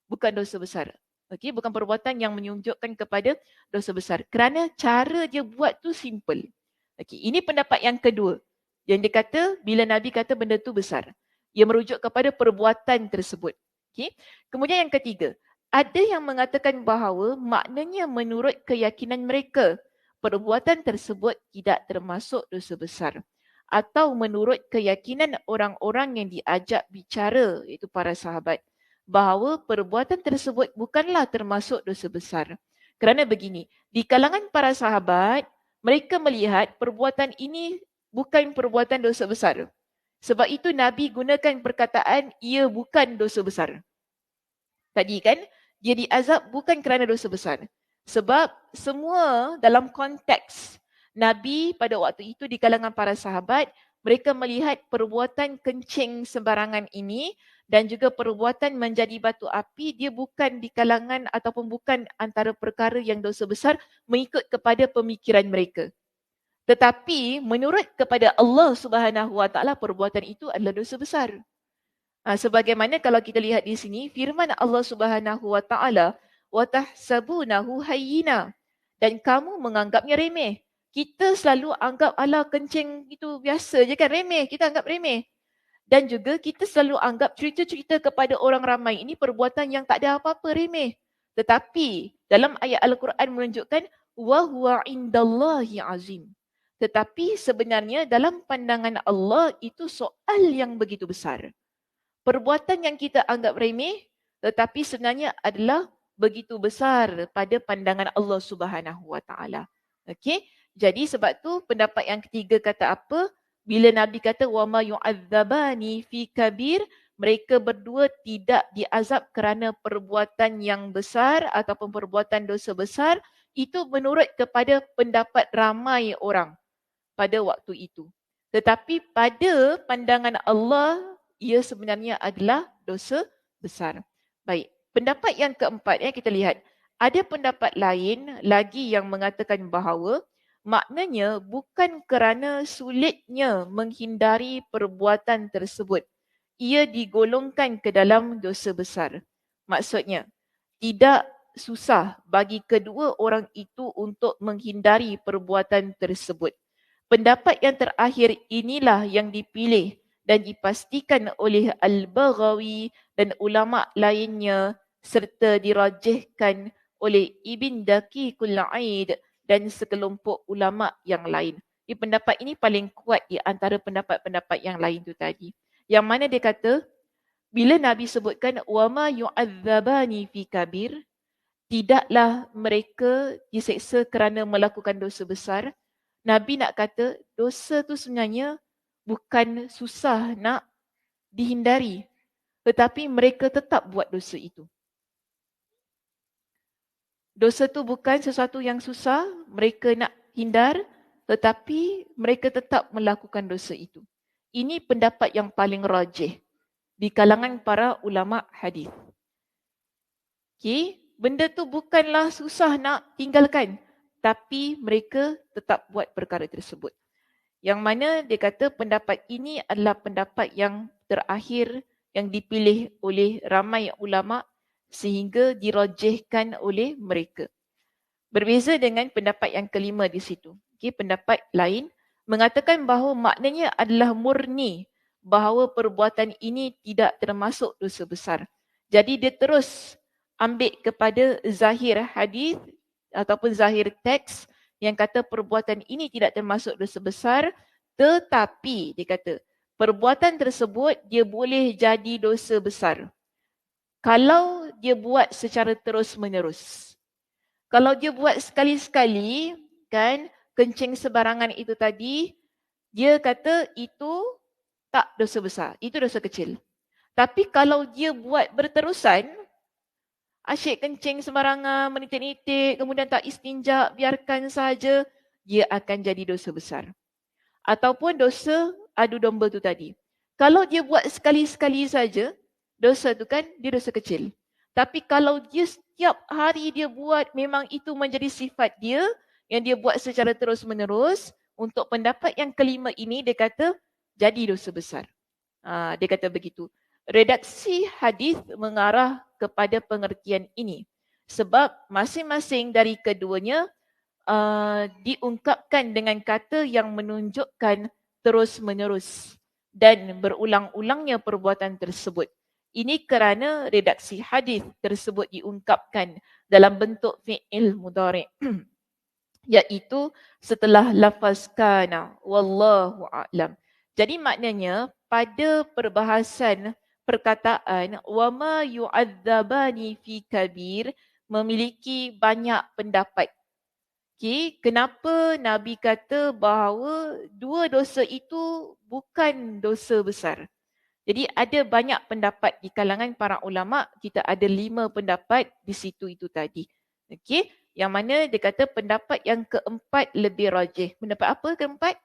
Bukan dosa besar. Okey, bukan perbuatan yang menunjukkan kepada dosa besar. Kerana cara dia buat tu simple. Okey, ini pendapat yang kedua. Yang dia kata bila Nabi kata benda tu besar. Ia merujuk kepada perbuatan tersebut. Okey. Kemudian yang ketiga, ada yang mengatakan bahawa maknanya menurut keyakinan mereka, perbuatan tersebut tidak termasuk dosa besar. Atau menurut keyakinan orang-orang yang diajak bicara, iaitu para sahabat, bahawa perbuatan tersebut bukanlah termasuk dosa besar. Kerana begini, di kalangan para sahabat, mereka melihat perbuatan ini bukan perbuatan dosa besar. Sebab itu Nabi gunakan perkataan ia bukan dosa besar. Tadi kan, dia diazab bukan kerana dosa besar. Sebab semua dalam konteks Nabi pada waktu itu di kalangan para sahabat, mereka melihat perbuatan kencing sembarangan ini dan juga perbuatan menjadi batu api, dia bukan di kalangan ataupun bukan antara perkara yang dosa besar mengikut kepada pemikiran mereka. Tetapi menurut kepada Allah Subhanahu Wa Taala perbuatan itu adalah dosa besar. Sebagaimana kalau kita lihat di sini firman Allah Subhanahu Wa Taala, wa tahsabunahu hayyina, dan kamu menganggapnya remeh. Kita selalu anggap ala kencing itu biasa je kan, remeh, kita anggap remeh. Dan juga kita selalu anggap cerita-cerita kepada orang ramai ini perbuatan yang tak ada apa-apa, remeh. Tetapi dalam ayat Al-Quran menunjukkan wa huwa indallahi azim. Tetapi sebenarnya dalam pandangan Allah itu soal yang begitu besar. Perbuatan yang kita anggap remeh tetapi sebenarnya adalah begitu besar pada pandangan Allah Subhanahu Wa Taala. Okey? Jadi sebab tu pendapat yang ketiga kata apa? Bila Nabi kata wama yu'adzabani fi kabir, mereka berdua tidak diazab kerana perbuatan yang besar ataupun perbuatan dosa besar, itu menurut kepada pendapat ramai orang pada waktu itu. Tetapi pada pandangan Allah, ia sebenarnya adalah dosa besar. Baik, pendapat yang keempat kita lihat. Ada pendapat lain lagi yang mengatakan bahawa maknanya bukan kerana sulitnya menghindari perbuatan tersebut. Ia digolongkan ke dalam dosa besar. Maksudnya, tidak susah bagi kedua orang itu untuk menghindari perbuatan tersebut. Pendapat yang terakhir inilah yang dipilih dan dipastikan oleh Al-Baghawi dan ulama lainnya serta dirajihkan oleh Ibn Daqiqul Aid dan sekelompok ulama yang lain. Pendapat ini paling kuat di antara pendapat-pendapat yang lain tu tadi. Yang mana dia kata, bila Nabi sebutkan wama yu'adzabani fi kabir, tidaklah mereka diseksa kerana melakukan dosa besar. Nabi nak kata dosa tu sebenarnya bukan susah nak dihindari, tetapi mereka tetap buat dosa itu. Dosa tu bukan sesuatu yang susah mereka nak hindar, tetapi mereka tetap melakukan dosa itu. Ini pendapat yang paling rajih di kalangan para ulama hadis. Okay, benda tu bukanlah susah nak tinggalkan, tapi mereka tetap buat perkara tersebut. Yang mana dia kata pendapat ini adalah pendapat yang terakhir yang dipilih oleh ramai ulama sehingga dirajihkan oleh mereka. Berbeza dengan pendapat yang kelima di situ. Okay, pendapat lain mengatakan bahawa maknanya adalah murni bahawa perbuatan ini tidak termasuk dosa besar. Jadi dia terus ambil kepada zahir hadis ataupun zahir teks yang kata perbuatan ini tidak termasuk dosa besar, tetapi dia kata perbuatan tersebut dia boleh jadi dosa besar kalau dia buat secara terus-menerus. Kalau dia buat sekali-sekali, kan, kencing sebarangan itu tadi, dia kata itu tak dosa besar, itu dosa kecil. Tapi kalau dia buat berterusan, asyik kencing sembarangan, menitik-nitik, kemudian tak istinja, biarkan saja, dia akan jadi dosa besar. Ataupun dosa adu domba tu tadi. Kalau dia buat sekali-sekali saja, dosa tu kan dia dosa kecil. Tapi kalau dia setiap hari dia buat, memang itu menjadi sifat dia yang dia buat secara terus-menerus. Untuk pendapat yang kelima ini dia kata jadi dosa besar. Dia kata begitu. Redaksi hadis mengarah kepada pengertian ini. Sebab masing-masing dari keduanya diungkapkan dengan kata yang menunjukkan terus-menerus dan berulang-ulangnya perbuatan tersebut. Ini kerana redaksi hadis tersebut diungkapkan dalam bentuk fi'il mudhari' iaitu setelah lafaz kana, wallahu a'lam. Jadi maknanya pada perbahasan perkataan wama yu'adzabani fi kabir memiliki banyak pendapat. Okay, kenapa Nabi kata bahawa dua dosa itu bukan dosa besar? Jadi ada banyak pendapat di kalangan para ulama, kita ada 5 pendapat di situ itu tadi. Okay, yang mana dia kata pendapat yang keempat lebih rajih. Pendapat apa keempat?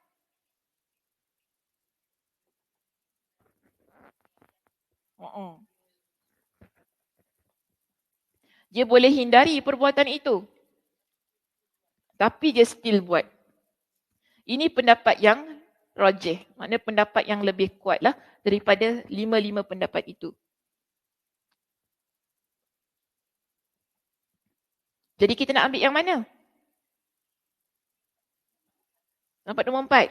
Dia boleh hindari perbuatan itu, tapi dia still buat. Ini pendapat yang rajih, maknanya pendapat yang lebih kuat lah daripada 5 pendapat itu. Jadi kita nak ambil yang mana? Nampak nombor 4?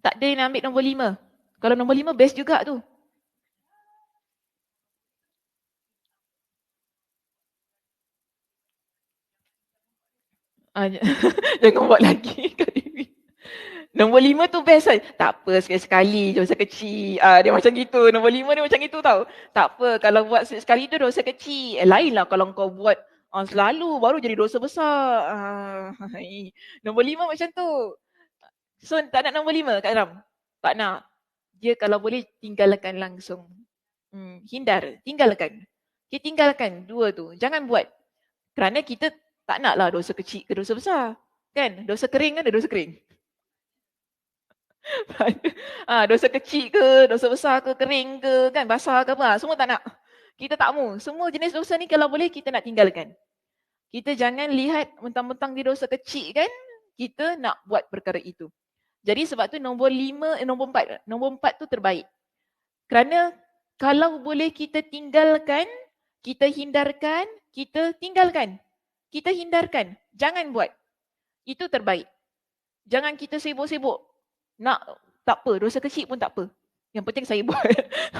Tak ada yang nak ambil nombor 5. Kalau nombor 5 best juga tu. Jangan buat lagi Kak Dewi. Nombor 5 tu best kan? Tak apa, sekali-sekali dosa kecil. Dia macam gitu. Nombor 5 dia macam gitu tau. Tak apa, kalau buat sekali tu dosa kecil. Lain lah kalau kau buat selalu baru jadi dosa besar. Nombor 5 macam tu. So tak nak nombor 5 Kak Ram? Tak nak. Dia kalau boleh tinggalkan langsung. Hindar, tinggalkan. Kita tinggalkan dua tu. Jangan buat. Kerana kita tak naklah dosa kecil ke dosa besar. Kan? Dosa kering kan ada dosa kering. Dosa kecil ke, dosa besar ke, kering ke, kan, basah ke apa, semua tak nak. Kita tak mau. Semua jenis dosa ni kalau boleh kita nak tinggalkan. Kita jangan lihat mentang-mentang dia dosa kecil kan, kita nak buat perkara itu. Jadi sebab tu nombor 4 tu terbaik. Kerana kalau boleh kita tinggalkan, kita hindarkan, kita tinggalkan. Kita hindarkan, jangan buat. Itu terbaik. Jangan kita sibuk-sibuk. Nak, tak apa, dosa kecil pun tak apa. Yang penting saya buat.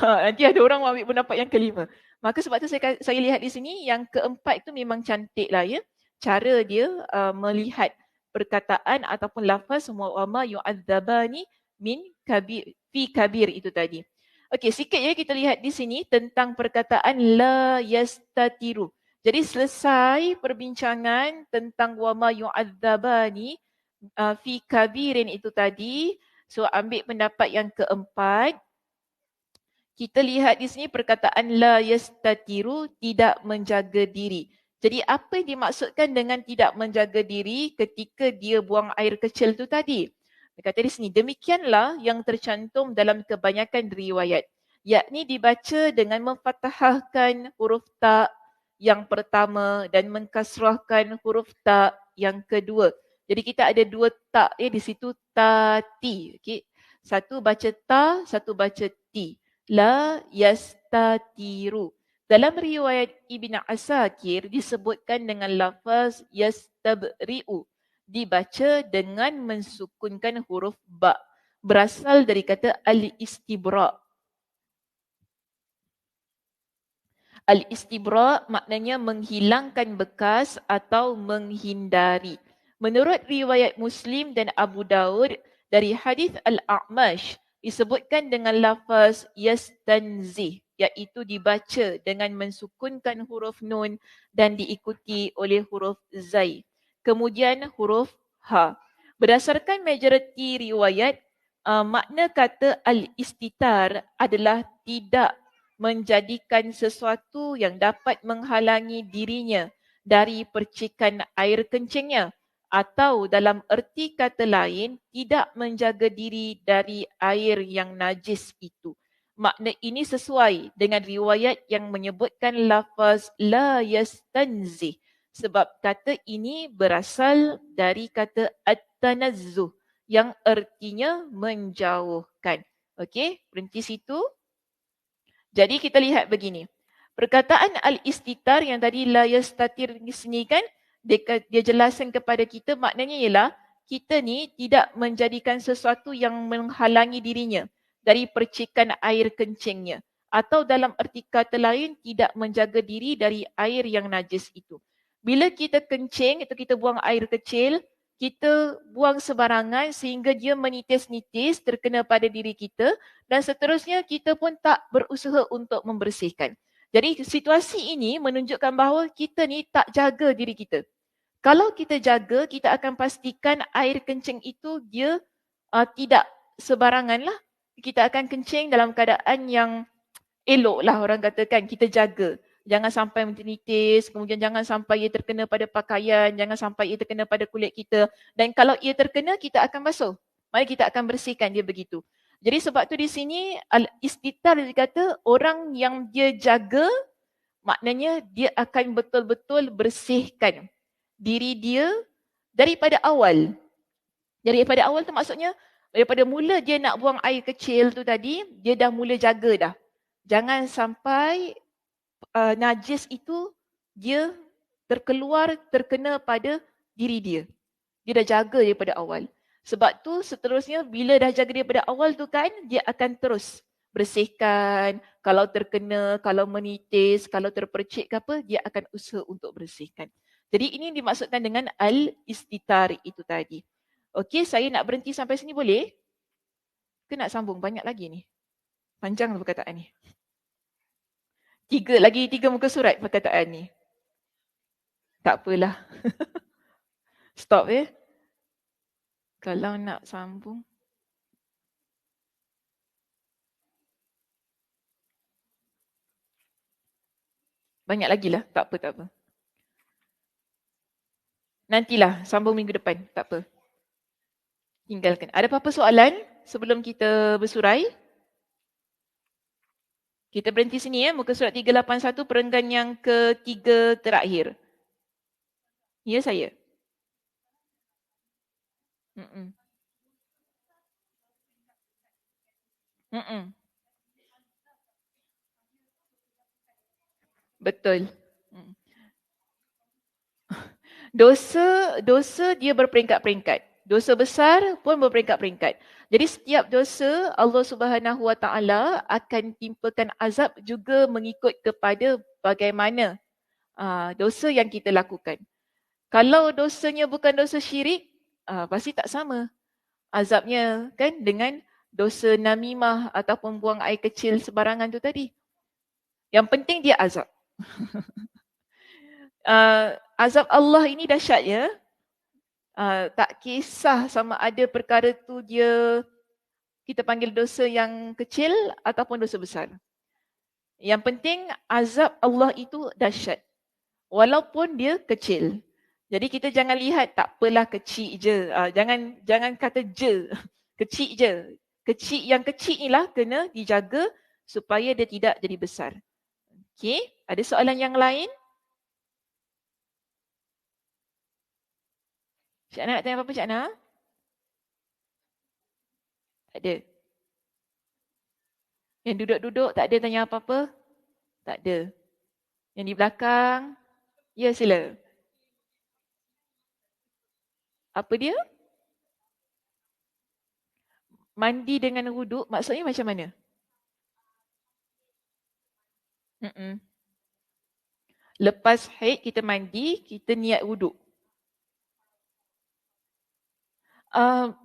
Nanti ada orang ambil pendapat yang kelima. Maka sebab tu saya lihat di sini, yang keempat tu memang cantik lah ya. Cara dia melihat perkataan ataupun lafaz wa ma yu'adzabani min kabir, fi kabir itu tadi. Okey, sikit ya kita lihat di sini tentang perkataan la yastatiru. Jadi selesai perbincangan tentang wa ma yu'adzabani fi kabirin itu tadi. So ambil pendapat yang keempat. Kita lihat di sini perkataan la yastatiru, tidak menjaga diri. Jadi apa yang dimaksudkan dengan tidak menjaga diri ketika dia buang air kecil tu tadi? Dia kata di sini, demikianlah yang tercantum dalam kebanyakan riwayat. Yakni dibaca dengan memfathahkan huruf ta yang pertama dan mengkasrahkan huruf ta yang kedua. Jadi kita ada dua ta di situ, ta ti. Okay. Satu baca ta, satu baca ti. La yastatiru. Dalam riwayat Ibn Asakir disebutkan dengan lafaz yastabri'u. Dibaca dengan mensukunkan huruf ba. Berasal dari kata al-istibra'. Al-istibra' maknanya menghilangkan bekas atau menghindari. Menurut riwayat Muslim dan Abu Daud dari hadis Al-A'mash disebutkan dengan lafaz yastanzih, iaitu dibaca dengan mensukunkan huruf nun dan diikuti oleh huruf zai. Kemudian huruf ha. Berdasarkan majoriti riwayat, makna kata al-istitar adalah tidak menjadikan sesuatu yang dapat menghalangi dirinya dari percikan air kencingnya, atau dalam erti kata lain tidak menjaga diri dari air yang najis itu. Makna ini sesuai dengan riwayat yang menyebutkan lafaz la yastanzih, sebab kata ini berasal dari kata at-tanazzuh yang ertinya menjauhkan. Okey, berhenti situ. Jadi kita lihat begini. Perkataan al-istitar yang tadi la yastatir di sini kan, dia jelaskan kepada kita maknanya ialah kita ni tidak menjadikan sesuatu yang menghalangi dirinya dari percikan air kencingnya. Atau dalam erti kata lain, tidak menjaga diri dari air yang najis itu. Bila kita kencing, atau kita buang air kecil, kita buang sebarangan sehingga dia menitis-nitis terkena pada diri kita dan seterusnya kita pun tak berusaha untuk membersihkan. Jadi situasi ini menunjukkan bahawa kita ni tak jaga diri kita. Kalau kita jaga, kita akan pastikan air kencing itu dia tidak sebarangan lah. Kita akan kencing dalam keadaan yang elok lah orang katakan, kita jaga. Jangan sampai menitis, kemudian jangan sampai ia terkena pada pakaian, jangan sampai ia terkena pada kulit kita. Dan kalau ia terkena, kita akan basuh. Mari kita akan bersihkan dia begitu. Jadi sebab tu di sini al-istitar dikata orang yang dia jaga, maknanya dia akan betul-betul bersihkan diri dia daripada awal. Daripada awal tu maksudnya, daripada mula dia nak buang air kecil tu tadi, dia dah mula jaga dah. Jangan sampai najis itu dia terkena pada diri dia. Dia dah jaga daripada awal. Sebab tu seterusnya bila dah jaga daripada awal tu kan, dia akan terus bersihkan. Kalau terkena, kalau menitis, kalau terpercik ke apa, dia akan usaha untuk bersihkan. Jadi ini dimaksudkan dengan al-istitar itu tadi. Okey, saya nak berhenti sampai sini boleh? Ke nak sambung? Banyak lagi ni. Panjang perkataan ni. Tiga muka surat perkataan ni. Tak apalah. Stop ya. Kalau nak sambung. Banyak lagi lah. Tak apa. Nantilah sambung minggu depan. Tak apa. Tinggalkan. Ada apa-apa soalan sebelum kita bersurai? Kita berhenti sini ya. Muka surat 381 perenggan yang ketiga terakhir. Ya saya. Mm-mm. Mm-mm. Betul. Mm. Dosa dia berperingkat-peringkat. Dosa besar pun berperingkat-peringkat. Jadi setiap dosa Allah Subhanahu Wa Taala akan timpakan azab juga mengikut kepada bagaimana dosa yang kita lakukan. Kalau dosanya bukan dosa syirik, pasti tak sama azabnya kan dengan dosa namimah ataupun buang air kecil sebarangan tu tadi. Yang penting dia azab. Azab Allah ini dahsyat ya. Tak kisah sama ada perkara tu dia kita panggil dosa yang kecil ataupun dosa besar. Yang penting azab Allah itu dahsyat. Walaupun dia kecil. Jadi kita jangan lihat tak apalah kecil je. Jangan kata je. Kecil je. Kecil yang kecil inilah kena dijaga supaya dia tidak jadi besar. Okey, ada soalan yang lain? Cik Ana nak tanya apa-apa Cik Ana? Tak ada. Yang duduk-duduk tak ada tanya apa-apa? Tak ada. Yang di belakang? Ya sila. Apa dia? Mandi dengan wuduk maksudnya macam mana? Mm-mm. Lepas haid kita mandi, kita niat wuduk.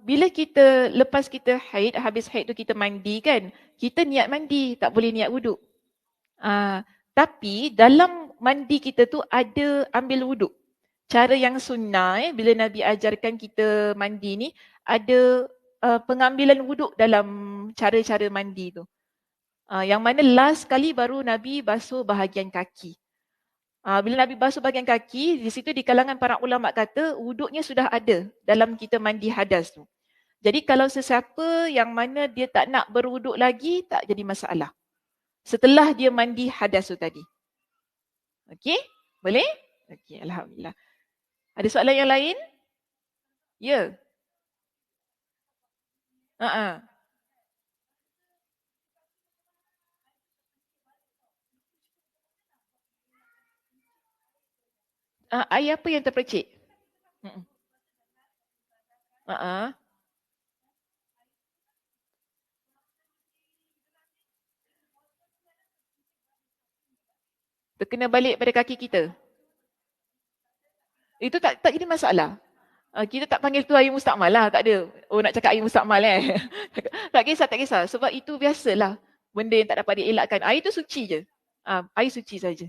Bila kita lepas kita haid, habis haid tu kita mandi kan, kita niat mandi, tak boleh niat wuduk. Tapi dalam mandi kita tu ada ambil wuduk. Cara yang sunnah bila Nabi ajarkan kita mandi ni, ada pengambilan wuduk dalam cara-cara mandi tu. Yang mana last kali baru Nabi basuh bahagian kaki. Bila Nabi basuh bahagian kaki, di situ di kalangan para ulama kata wuduknya sudah ada dalam kita mandi hadas tu. Jadi kalau sesiapa yang mana dia tak nak berwuduk lagi, tak jadi masalah. Setelah dia mandi hadas tu tadi. Okey? Boleh? Okey, Alhamdulillah. Ada soalan yang lain? Ya. Uh-uh. Air apa yang terpercik? Uh-uh. Uh-uh. Terkena balik pada kaki kita. Itu tak jadi masalah. Kita tak panggil tu air mustakmal lah. Tak ada. Oh nak cakap air mustakmal tak kisah, tak kisah. Sebab itu biasalah. Benda yang tak dapat dielakkan. Air tu suci je. Air suci saja.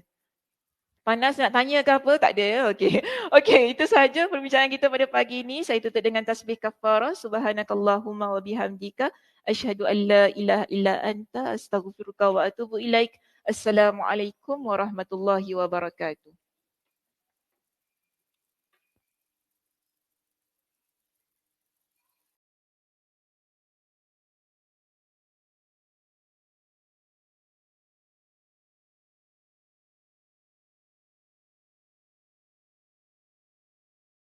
Panas nak tanya ke apa? Tak ada. Okey. Okey, itu sahaja perbincangan kita pada pagi ini. Saya tutup dengan tasbih kafarah. Subhanakallahumma wa bihamdika. Asyhadu an la ilaha illa anta astaghfiruka wa atubu ilaik. Assalamualaikum warahmatullahi wabarakatuh.